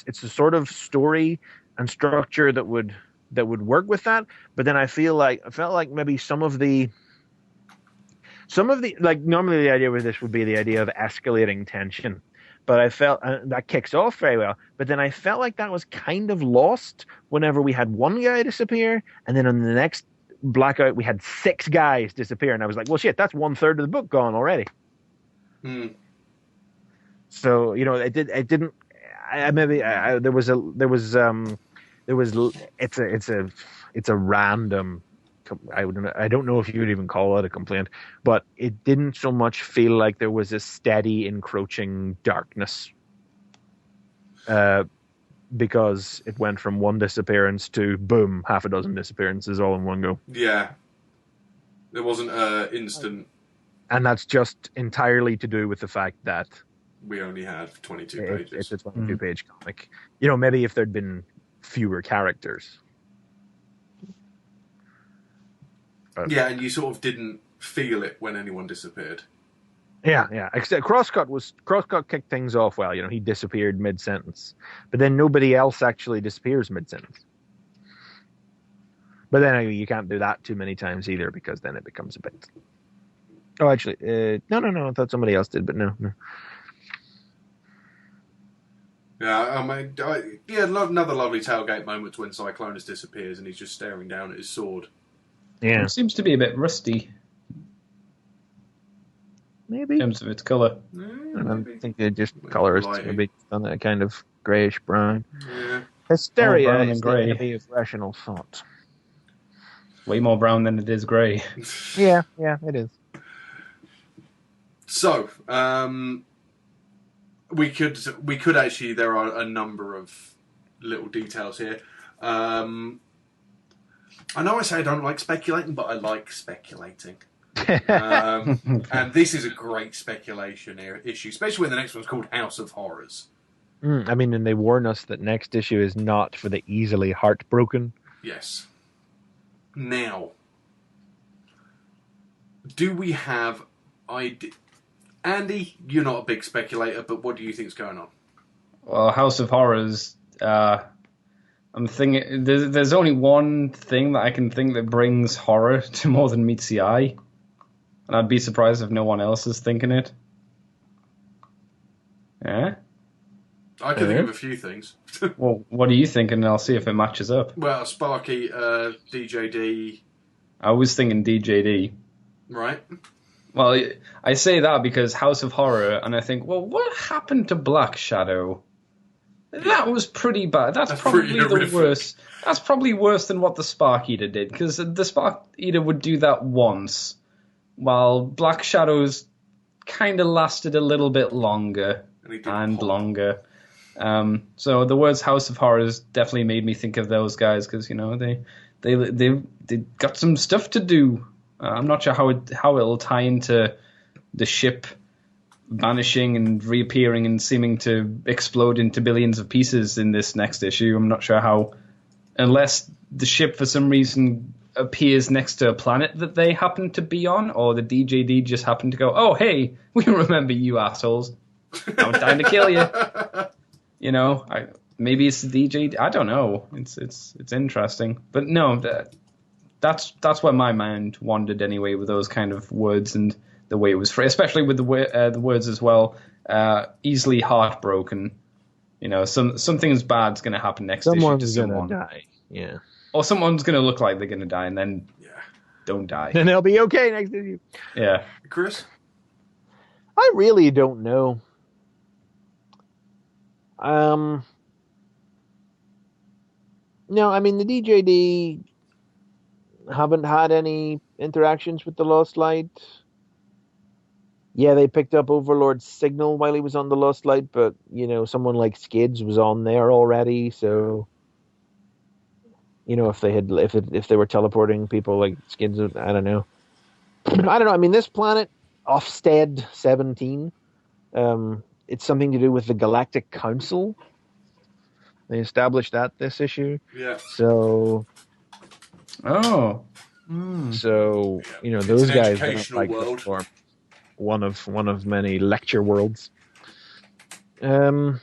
a sort of story and structure that would work with that. But then I felt like maybe some of the like normally the idea with this would be the idea of escalating tension. But I felt that kicks off very well. But then I felt like that was kind of lost whenever we had one guy disappear, and then on the next blackout we had 6 guys disappear, and I was like, well, shit, that's 1/3 of the book gone already. So you know, it didn't. It's a random. I don't know if you would even call it a complaint, but it didn't so much feel like there was a steady encroaching darkness, because it went from one disappearance to boom, half a dozen disappearances all in one go. Yeah, there wasn't instant. And that's just entirely to do with the fact that we only had 22 pages. It's a 22-page comic. You know, maybe if there'd been fewer characters. Yeah, and you sort of didn't feel it when anyone disappeared. Yeah. Except Crosscut kicked things off well. You know, he disappeared mid-sentence. But then nobody else actually disappears mid-sentence. But then you can't do that too many times either, because then it becomes a bit. Oh, actually, no. I thought somebody else did, but no. Yeah, another lovely tailgate moment when Cyclonus disappears and he's just staring down at his sword. Yeah, It seems to be a bit rusty maybe. in terms of its colour. I don't think they're just colorists. Lighting. Maybe done that kind of greyish brown. Yeah. Hysteria brown and is grey. the enemy of rational thought. Way more brown than it is grey. Yeah, it is. So, we could actually. There are a number of little details here. I know I say I don't like speculating, but I like speculating. And this is a great speculation issue, especially when the next one's called House of Horrors. I mean, and they warn us that next issue is not for the easily heartbroken. Yes. Now, do we have Andy, you're not a big speculator, but what do you think's going on? Well, House of Horrors, I'm thinking there's only one thing that I can think that brings horror to more than meets the eye. And I'd be surprised if no one else is thinking it. Yeah? I can think of a few things. Well, what are you thinking? And I'll see if it matches up. Well, Sparky, DJD. I was thinking DJD. Right. Well, I say that because House of Horror, and I think, well, what happened to Black Shadow? That was pretty bad. That's probably the worst. That's probably worse than what the Spark Eater did, because the Spark Eater would do that once, while Black Shadow's kind of lasted a little bit longer and longer. So the words House of Horrors definitely made me think of those guys, because they got some stuff to do. I'm not sure how it'll tie into the ship vanishing and reappearing and seeming to explode into billions of pieces in this next issue. I'm not sure how, unless the ship for some reason appears next to a planet that they happen to be on, or the DJD just happened to go, oh hey, we remember you assholes. I'm trying to kill you. Maybe it's the DJD. I don't know. It's interesting, but no. That's where my mind wandered anyway, with those kind of words and the way it was phrased, especially with the words as well. Easily heartbroken. Something bad's going to happen next issue to someone. Someone's going to die. Yeah. Or someone's going to look like they're going to die and then don't die. Then they'll be okay next issue. Yeah. Chris? I really don't know. No, I mean, the DJD haven't had any interactions with the Lost Light. Yeah, they picked up Overlord's signal while he was on the Lost Light, but, someone like Skids was on there already, so... if they were teleporting people like Skids, I don't know. I mean, this planet, Ofsted 17, it's something to do with the Galactic Council. They established that this issue. Yeah. So... Oh. So, those guys don't like this form. One of many lecture worlds. No,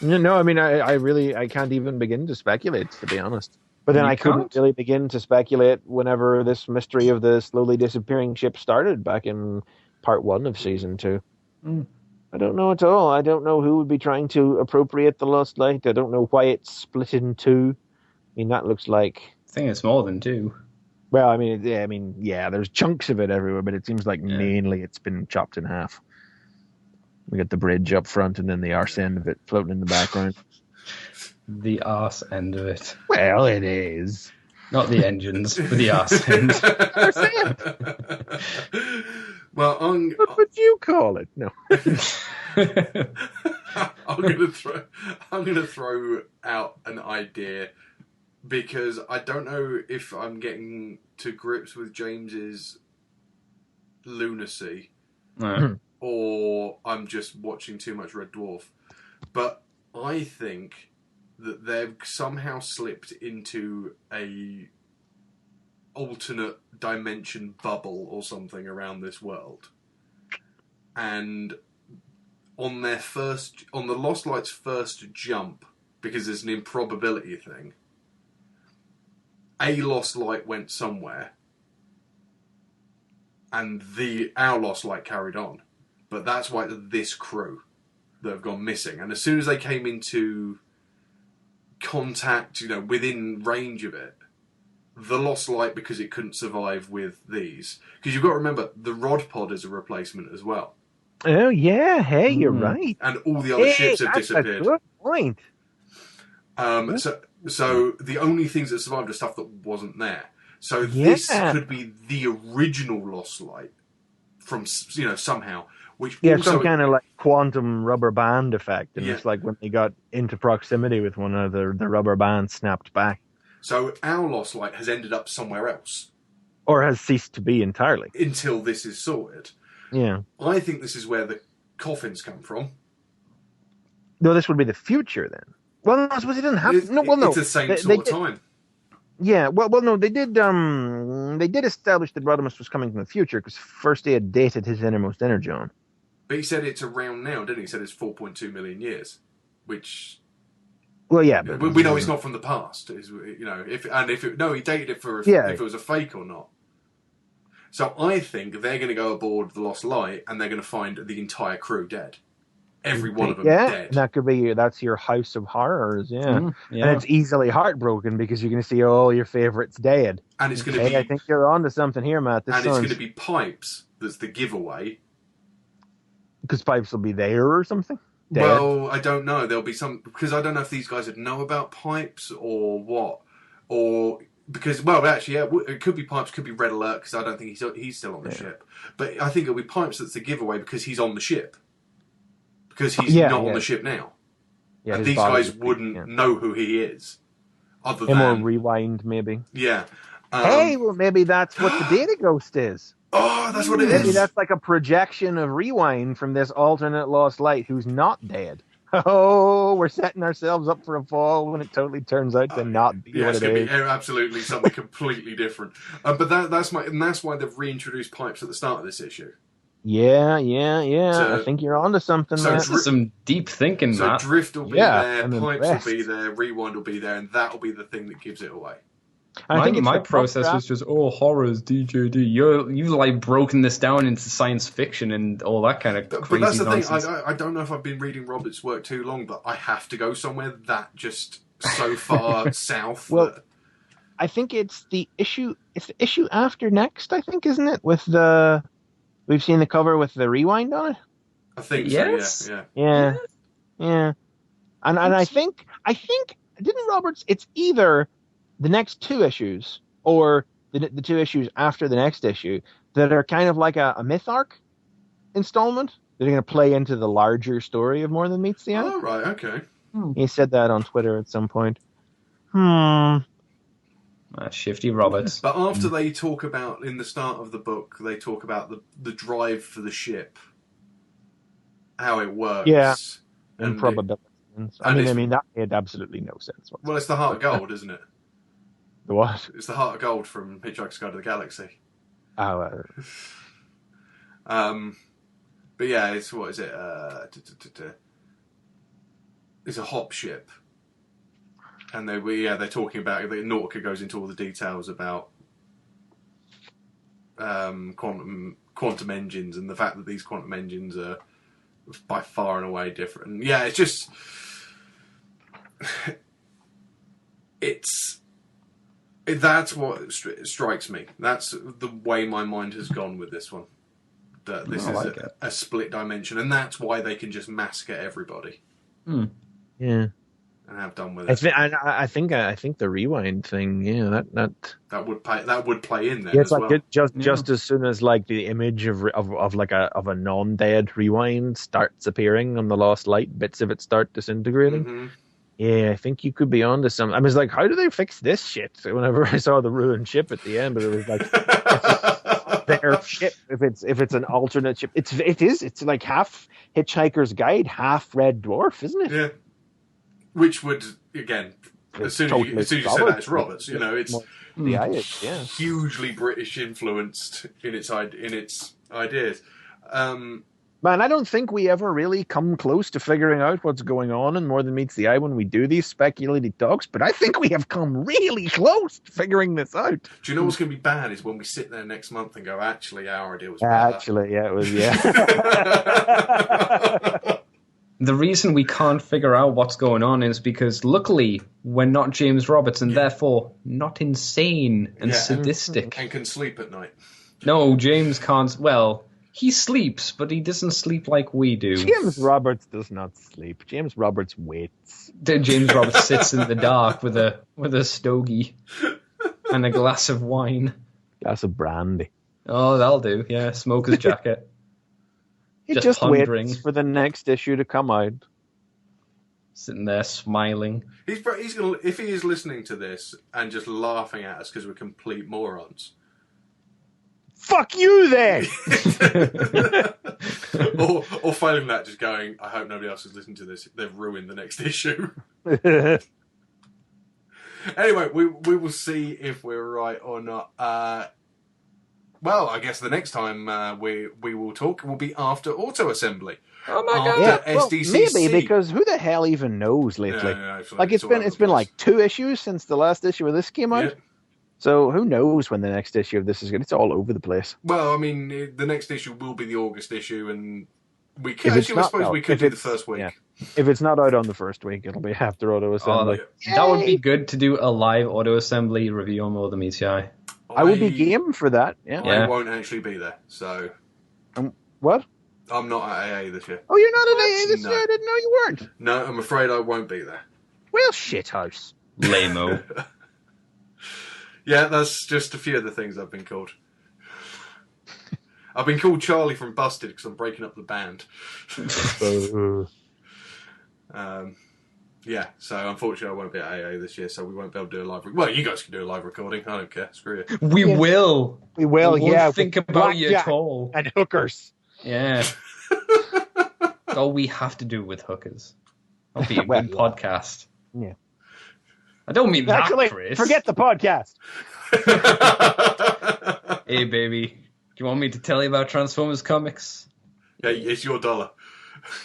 I mean, I can't even begin to speculate, to be honest. But then I couldn't really begin to speculate whenever this mystery of the slowly disappearing ship started back in part 1 of season 2. I don't know at all. I don't know who would be trying to appropriate the Lost Light. I don't know why it's split in two. I mean, that looks like... I think it's more than 2. Well, I mean, there's chunks of it everywhere, but it seems like mainly it's been chopped in half. We got the bridge up front and then the arse end of it floating in the background. The arse end of it. Well, it is. Not the engines, but the arse end. Well, what would you call it? No. I'm gonna throw out an idea, because I don't know if I'm getting to grips with James's lunacy, or I'm just watching too much Red Dwarf. But I think that they've somehow slipped into a alternate dimension bubble or something around this world, and on the Lost Light's first jump, because there's an improbability thing, a lost light went somewhere, and our lost light carried on. But that's why this crew that have gone missing. And as soon as they came into contact, within range of it, the lost light, because it couldn't survive with these. Because you've got to remember, the rod pod is a replacement as well. Oh, yeah. Hey, you're right. And all the other ships have that's disappeared. A good point. So the only things that survived are stuff that wasn't there. So this could be the original lost light from, somehow. Which also, some kind of like quantum rubber band effect. And it's like when they got into proximity with one another, the rubber band snapped back. So our lost light has ended up somewhere else. Or has ceased to be entirely. Until this is sorted. Yeah. I think this is where the coffins come from. No, this would be the future then. Well, no, I suppose it doesn't have... It's the same sort of time. Yeah, well, no, they did establish that Rodimus was coming from the future, because first they had dated his innermost energy on. But he said it's around now, didn't he? He said it's 4.2 million years, which... Well, yeah, but... We know it's not from the past, he dated it for if it was a fake or not. So I think they're going to go aboard the Lost Light, and they're going to find the entire crew dead. Every one of them dead. That could be that's your house of horrors, and it's easily heartbroken because you're going to see all your favourites dead. And it's going to be... I think you're onto something here, Matt. It's going to be Pipes that's the giveaway. Because Pipes will be there or something? Dead. Well, I don't know. There'll be some... Because I don't know if these guys would know about Pipes or what. Or... Because, well, actually, it could be Pipes, could be Red Alert, because I don't think he's still on the ship. But I think it'll be Pipes that's the giveaway because he's on the ship. Because he's not on the ship now. Yeah, and these guys wouldn't know who he is. Other than... Or Rewind, maybe. Yeah. Hey, well, maybe that's what the Data Ghost is. Oh, that's what it is. Maybe that's like a projection of Rewind from this alternate Lost Light who's not dead. Oh, we're setting ourselves up for a fall when it totally turns out to not be what it is. Be absolutely something completely different. But that's why they've reintroduced Pipes at the start of this issue. Yeah. I think you're onto something. Some deep thinking. So Drift will be there, Pipes will be there, Rewind will be there, and that will be the thing that gives it away. I think my process was just horrors, DJD. You've like broken this down into science fiction and all that kind of crazy nonsense. But that's the thing. I don't know if I've been reading Robert's work too long, but I have to go somewhere that just so far south. Well, I think it's the issue. It's the issue after next. I think, isn't it? With the we've seen the cover with the Rewind on it. I think so. Yeah. And I think didn't Roberts? It's either the next two issues or the two issues after the next issue that are kind of like a myth arc installment that are going to play into the larger story of More Than Meets the Eye. Oh, right, okay. He said that on Twitter at some point. Shifty Roberts. But after they talk about, in the start of the book, they talk about the drive for the ship, how it works. Yeah, and probabilities. I mean, that made absolutely no sense whatsoever. Well, it's the Heart of Gold, isn't it? The what? It's the Heart of Gold from Hitchhiker's Guide to the Galaxy. Oh. But yeah, it's what is it? It's a hop ship, and they're talking about Nautica goes into all the details about quantum engines and the fact that these quantum engines are by far and away different. And yeah, it's just that's what strikes me. That's the way my mind has gone with this one. That this is a split dimension, and that's why they can just mask at everybody. Yeah, and have done with it. I think the Rewind thing. Yeah, that would play in there. Yeah, it's as like well. just as soon as like the image of a non-dead Rewind starts appearing on the Lost Light, bits of it start disintegrating. Mm-hmm. Yeah, I think you could be onto some. I was like, how do they fix this shit? Whenever I saw the ruined ship at the end, but it was like their ship. If it's an alternate ship, it's like half Hitchhiker's Guide, half Red Dwarf, isn't it? Yeah. Which would again, as soon as you say that, it's Roberts. It's hugely British influenced in its ideas. Man, I don't think we ever really come close to figuring out what's going on in More Than Meets the Eye when we do these speculative talks, but I think we have come really close to figuring this out. Do you know what's going to be bad is when we sit there next month and go, actually, our idea was better. Actually, yeah, it was, yeah. The reason we can't figure out what's going on is because, luckily, we're not James Roberts and therefore not insane and sadistic. And can sleep at night. No, James can't. Well, he sleeps, but he doesn't sleep like we do. James Roberts does not sleep. James Roberts waits. James Roberts sits in the dark with a stogie and a glass of wine. Glass of brandy. Oh, that'll do. Yeah, smoker's jacket. He just pondering. waits for the next issue to come out. Sitting there smiling. He's gonna, if he is listening to this and just laughing at us because we're complete morons. Fuck you then! or failing that, just going, I hope nobody else is listening to this. They've ruined the next issue. Anyway, we will see if we're right or not. Well, I guess the next time we will talk will be after Auto Assembly. Oh my god! Yeah, well, SDCC. maybe, because who the hell even knows lately? Yeah, like it's been like 2 issues since the last issue of this came out. Yeah. So who knows when the next issue of this is going? It's all over the place. Well, I mean, the next issue will be the August issue, and we If could it's actually, I not suppose, out- we could if do the it's- first week. yeah. If it's not out on the first week, it'll be after Auto Assembly. That would be good to do a live auto assembly review on More Than Meets the Eye. I would be game for that. Yeah. I won't actually be there, so What? I'm not at AA this year. Oh, you're not at AA this No. year? I didn't know you weren't. No, I'm afraid I won't be there. Well, shithouse. Lame-o. Yeah, that's just a few of the things I've been called. I've been called Charlie from Busted because I'm breaking up the band. Yeah, so unfortunately I won't be at AA this year, so we won't be able to do a live... Well, you guys can do a live recording. I don't care. Screw you. We will. We will, We won't yeah. think with about you blackjack at all. And hookers. Yeah. That's all we have to do with hookers. That'll be a Well, good yeah. podcast. Yeah. I don't mean Actually, that, Chris. forget the podcast. Hey, baby. Do you want me to tell you about Transformers comics? Yeah, it's your dollar.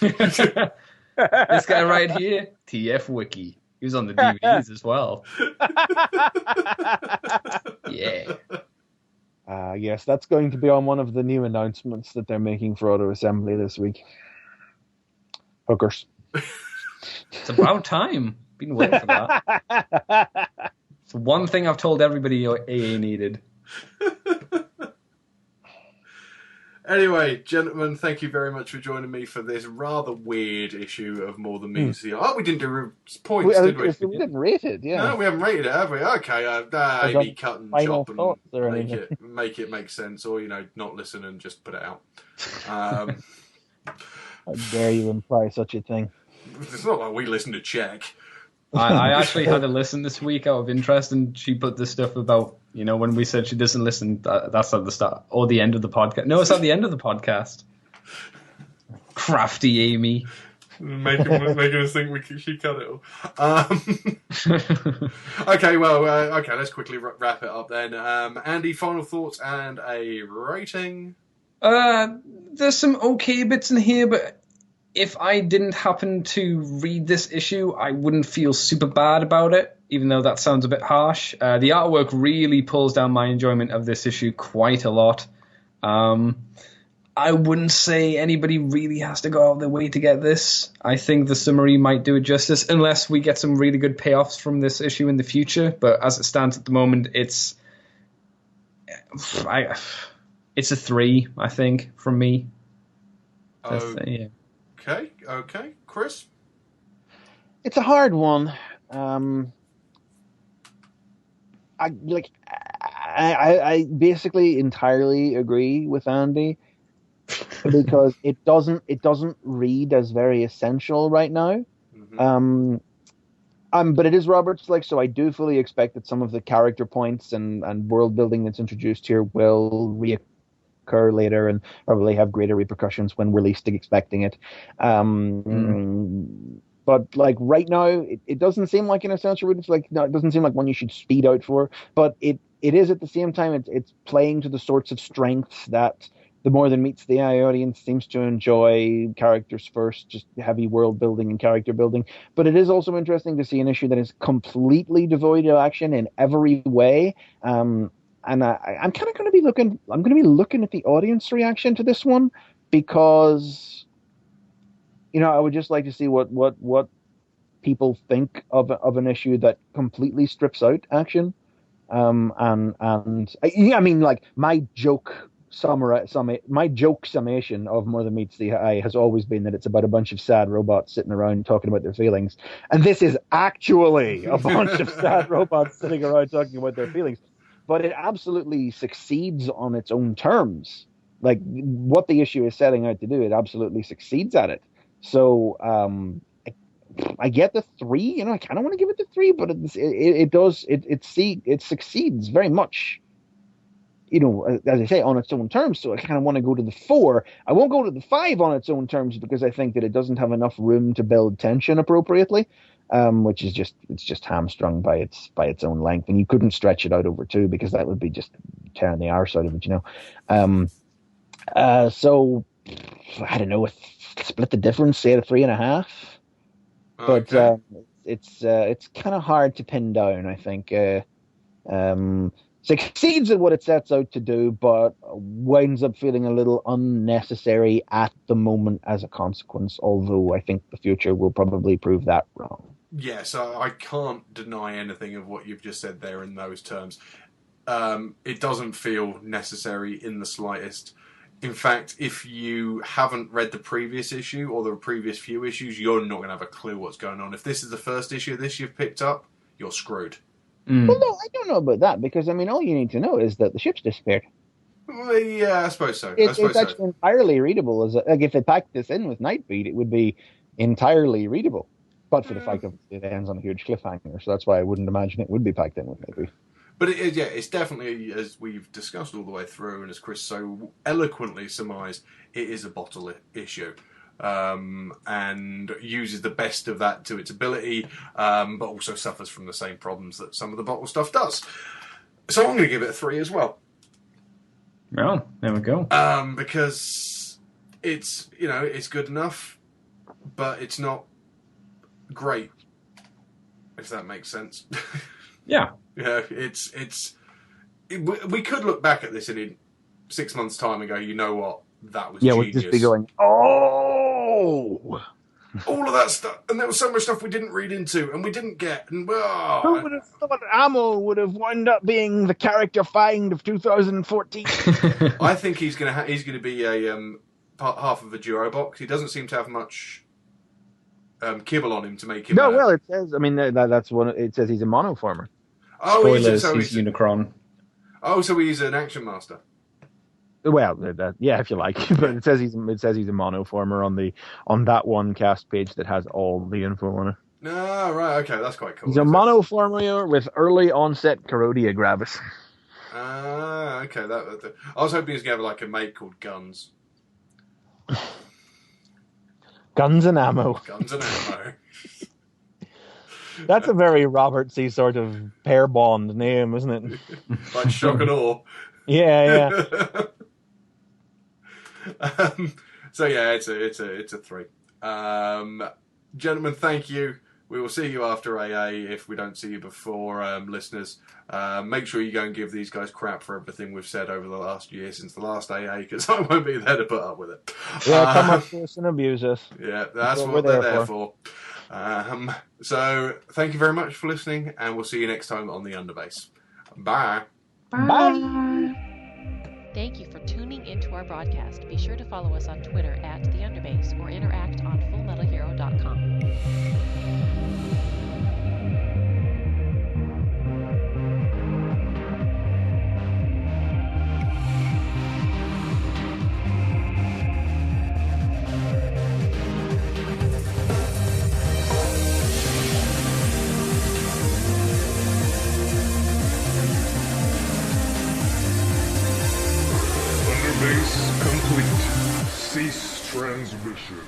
This guy right here, TF Wiki. He was on the DVDs as well. Yeah. Yes, that's going to be on one of the new announcements that they're making for Auto Assembly this week. Hookers. It's about time. Been waiting for that. It's one thing I've told everybody AA needed. Anyway, gentlemen, thank you very much for joining me for this rather weird issue of More Than Meets the Eye. Oh, we didn't do points, did we? We didn't rate it, yeah. No, we haven't rated it, have we? Okay, maybe cut and final chop and thoughts or make anything. it make sense, or not listen and just put it out. How dare you imply such a thing? It's not like we listen to Czech. I actually had a listen this week out of interest, and she put the stuff about, when we said she doesn't listen, that's at the start or the end of the podcast. No, it's at the end of the podcast. Crafty Amy. Making us think she cut it all. Okay, well, let's quickly wrap it up then. Andy, final thoughts and a rating? There's some okay bits in here, but if I didn't happen to read this issue, I wouldn't feel super bad about it, even though that sounds a bit harsh. The artwork really pulls down my enjoyment of this issue quite a lot. I wouldn't say anybody really has to go out of their way to get this. I think the summary might do it justice, unless we get some really good payoffs from this issue in the future. But as it stands at the moment, it's a 3, I think, from me. Yeah. Okay, Chris? It's a hard one. I basically entirely agree with Andy because it doesn't read as very essential right now. Mm-hmm. But it is Roberts, so I do fully expect that some of the character points and world building that's introduced here will reoccur later and probably have greater repercussions when we're least expecting it. But right now, it doesn't seem like an essential route. It's it doesn't seem like one you should speed out for. But it is at the same time. It's playing to the sorts of strengths that the more than meets the eye audience seems to enjoy characters first, just heavy world building and character building. But it is also interesting to see an issue that is completely devoid of action in every way. And I'm kind of going to be looking. I'm going to be looking at the audience reaction to this one, because, I would just like to see what people think of an issue that completely strips out action. Like my joke summation of More Than Meets the Eye has always been that it's about a bunch of sad robots sitting around talking about their feelings, and this is actually a bunch of sad robots sitting around talking about their feelings. But it absolutely succeeds on its own terms. Like, what the issue is setting out to do, it absolutely succeeds at it. So I get the 3. I kind of want to give it the 3, but it succeeds very much. As I say, on its own terms. So I kind of want to go to the 4. I won't go to the 5 on its own terms, because I think that it doesn't have enough room to build tension appropriately, which is just hamstrung by its own length, and you couldn't stretch it out over 2, because that would be just tearing the arse out of it. So I don't know. Split the difference, say at a 3.5. But Okay. it's kind of hard to pin down, I think. Succeeds at what it sets out to do, but winds up feeling a little unnecessary at the moment as a consequence, although I think the future will probably prove that wrong. Yes, I can't deny anything of what you've just said there in those terms. It doesn't feel necessary in the slightest. In fact, if you haven't read the previous issue or the previous few issues, you're not going to have a clue what's going on. If this is the first issue of this you've picked up, you're screwed. Well, no, I don't know about that, because, all you need to know is that the ship's disappeared. Well, yeah, I suppose so. It's actually entirely readable. If they packed this in with Nightbeat, it would be entirely readable. But for the fact that it ends on a huge cliffhanger, so that's why I wouldn't imagine it would be packed in with Nightbeat. But it's definitely, as we've discussed all the way through, and as Chris so eloquently surmised, it is a bottle issue. And uses the best of that to its ability, but also suffers from the same problems that some of the bottle stuff does. So I'm going to give it a 3 as well. Well, there we go. Because it's it's good enough, but it's not great, if that makes sense. Yeah. Yeah, we could look back at this in 6 months' time and go, you know what, that was genius. We'd just be going, oh! All of that stuff, and there was so much stuff we didn't read into, and we didn't get, and Who would have thought Ammo would have wound up being the character find of 2014? I think he's gonna be a half of a duo box. He doesn't seem to have much kibble on him to make him. No, well, it says. That's one. It says he's a monoformer. Oh, Spoilers, he's he's Unicron. Oh, so he's an action master. Well, yeah, if you like, but it says he's a monoformer on that one cast page that has all the info on it. No, right, okay, that's quite cool. He's a monoformer with early onset Corrodia gravis. Ah, okay. I was hoping he was going to have like a mate called Guns. Guns and Ammo. Guns and Ammo. That's a very Robert C. sort of pair bond name, isn't it? Like Shock and Awe. Yeah. So yeah, it's a 3. Gentlemen, thank you. We will see you after AA if we don't see you before, listeners. Make sure you go and give these guys crap for everything we've said over the last year since the last AA, because I won't be there to put up with it. Yeah, come up to us and abuse us. Yeah, that's what they're there for. So thank you very much for listening, and we'll see you next time on the Underbase. Bye. Bye. Thank you for tuning into our broadcast. Be sure to follow us on Twitter at The Underbase or interact on FullMetalHero.com. Underbase complete. Cease transmission.